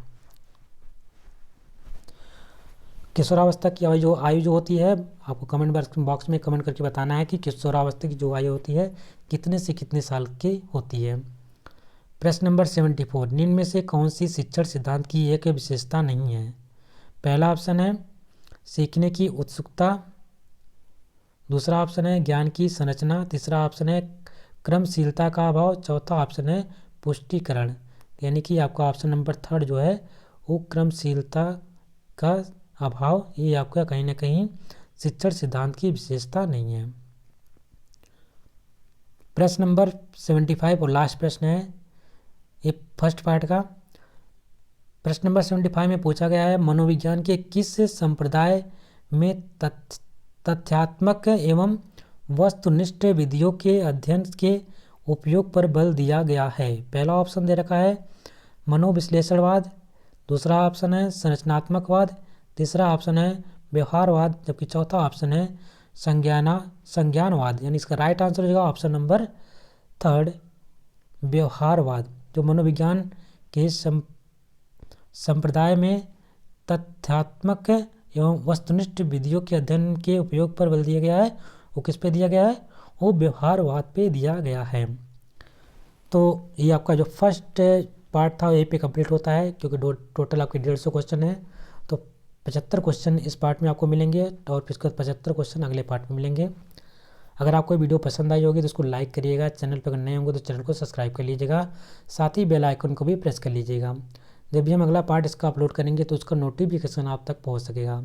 किशोरावस्था की आयु जो होती है, आपको कमेंट बॉक्स में कमेंट करके बताना है कि किशोरावस्था की जो आयु होती है कितने से कितने साल की होती है। प्रश्न नंबर 74, निम्न में से कौन सी शिक्षण सिद्धांत की एक विशेषता नहीं है? पहला ऑप्शन है सीखने की उत्सुकता, दूसरा ऑप्शन है ज्ञान की संरचना, तीसरा ऑप्शन है क्रमशीलता का अभाव, चौथा ऑप्शन है पुष्टिकरण। यानी कि आपका ऑप्शन नंबर थर्ड जो है वो क्रमशीलता का अभाव, ये आपका कहीं ना कहीं शिक्षण सिद्धांत की विशेषता नहीं है। प्रश्न नंबर 75 और लास्ट प्रश्न है ये फर्स्ट पार्ट का। प्रश्न नंबर 75 में पूछा गया है, मनोविज्ञान के किस संप्रदाय में तथ्यात्मक एवं वस्तुनिष्ठ विधियों के अध्ययन के उपयोग पर बल दिया गया है। पहला ऑप्शन दे रखा है मनोविश्लेषणवाद, दूसरा ऑप्शन है संरचनात्मकवाद, तीसरा ऑप्शन है व्यवहारवाद, जबकि चौथा ऑप्शन है संज्ञानवाद। यानी इसका राइट आंसर हो जाएगा ऑप्शन नंबर थर्ड, व्यवहारवाद, जो मनोविज्ञान के संप्रदाय में तथ्यात्मक एवं वस्तुनिष्ठ विधियों के अध्ययन के उपयोग पर बल दिया गया है, वो किस पे दिया गया है, वो व्यवहारवाद पे दिया गया है। तो ये आपका जो फर्स्ट पार्ट था यहीं पे कंप्लीट होता है, क्योंकि टोटल आपके 150 क्वेश्चन है, तो 75 क्वेश्चन इस पार्ट में आपको मिलेंगे और फिर उसके बाद 75 क्वेश्चन अगले पार्ट में मिलेंगे। अगर आपको वीडियो पसंद आई होगी तो उसको लाइक करिएगा, चैनल पर नए होंगे तो चैनल को सब्सक्राइब कर लीजिएगा, साथ ही बेल आइकन को भी प्रेस कर लीजिएगा। जब भी हम अगला पार्ट इसका अपलोड करेंगे तो उसका नोटिफिकेशन आप तक पहुँच सकेगा।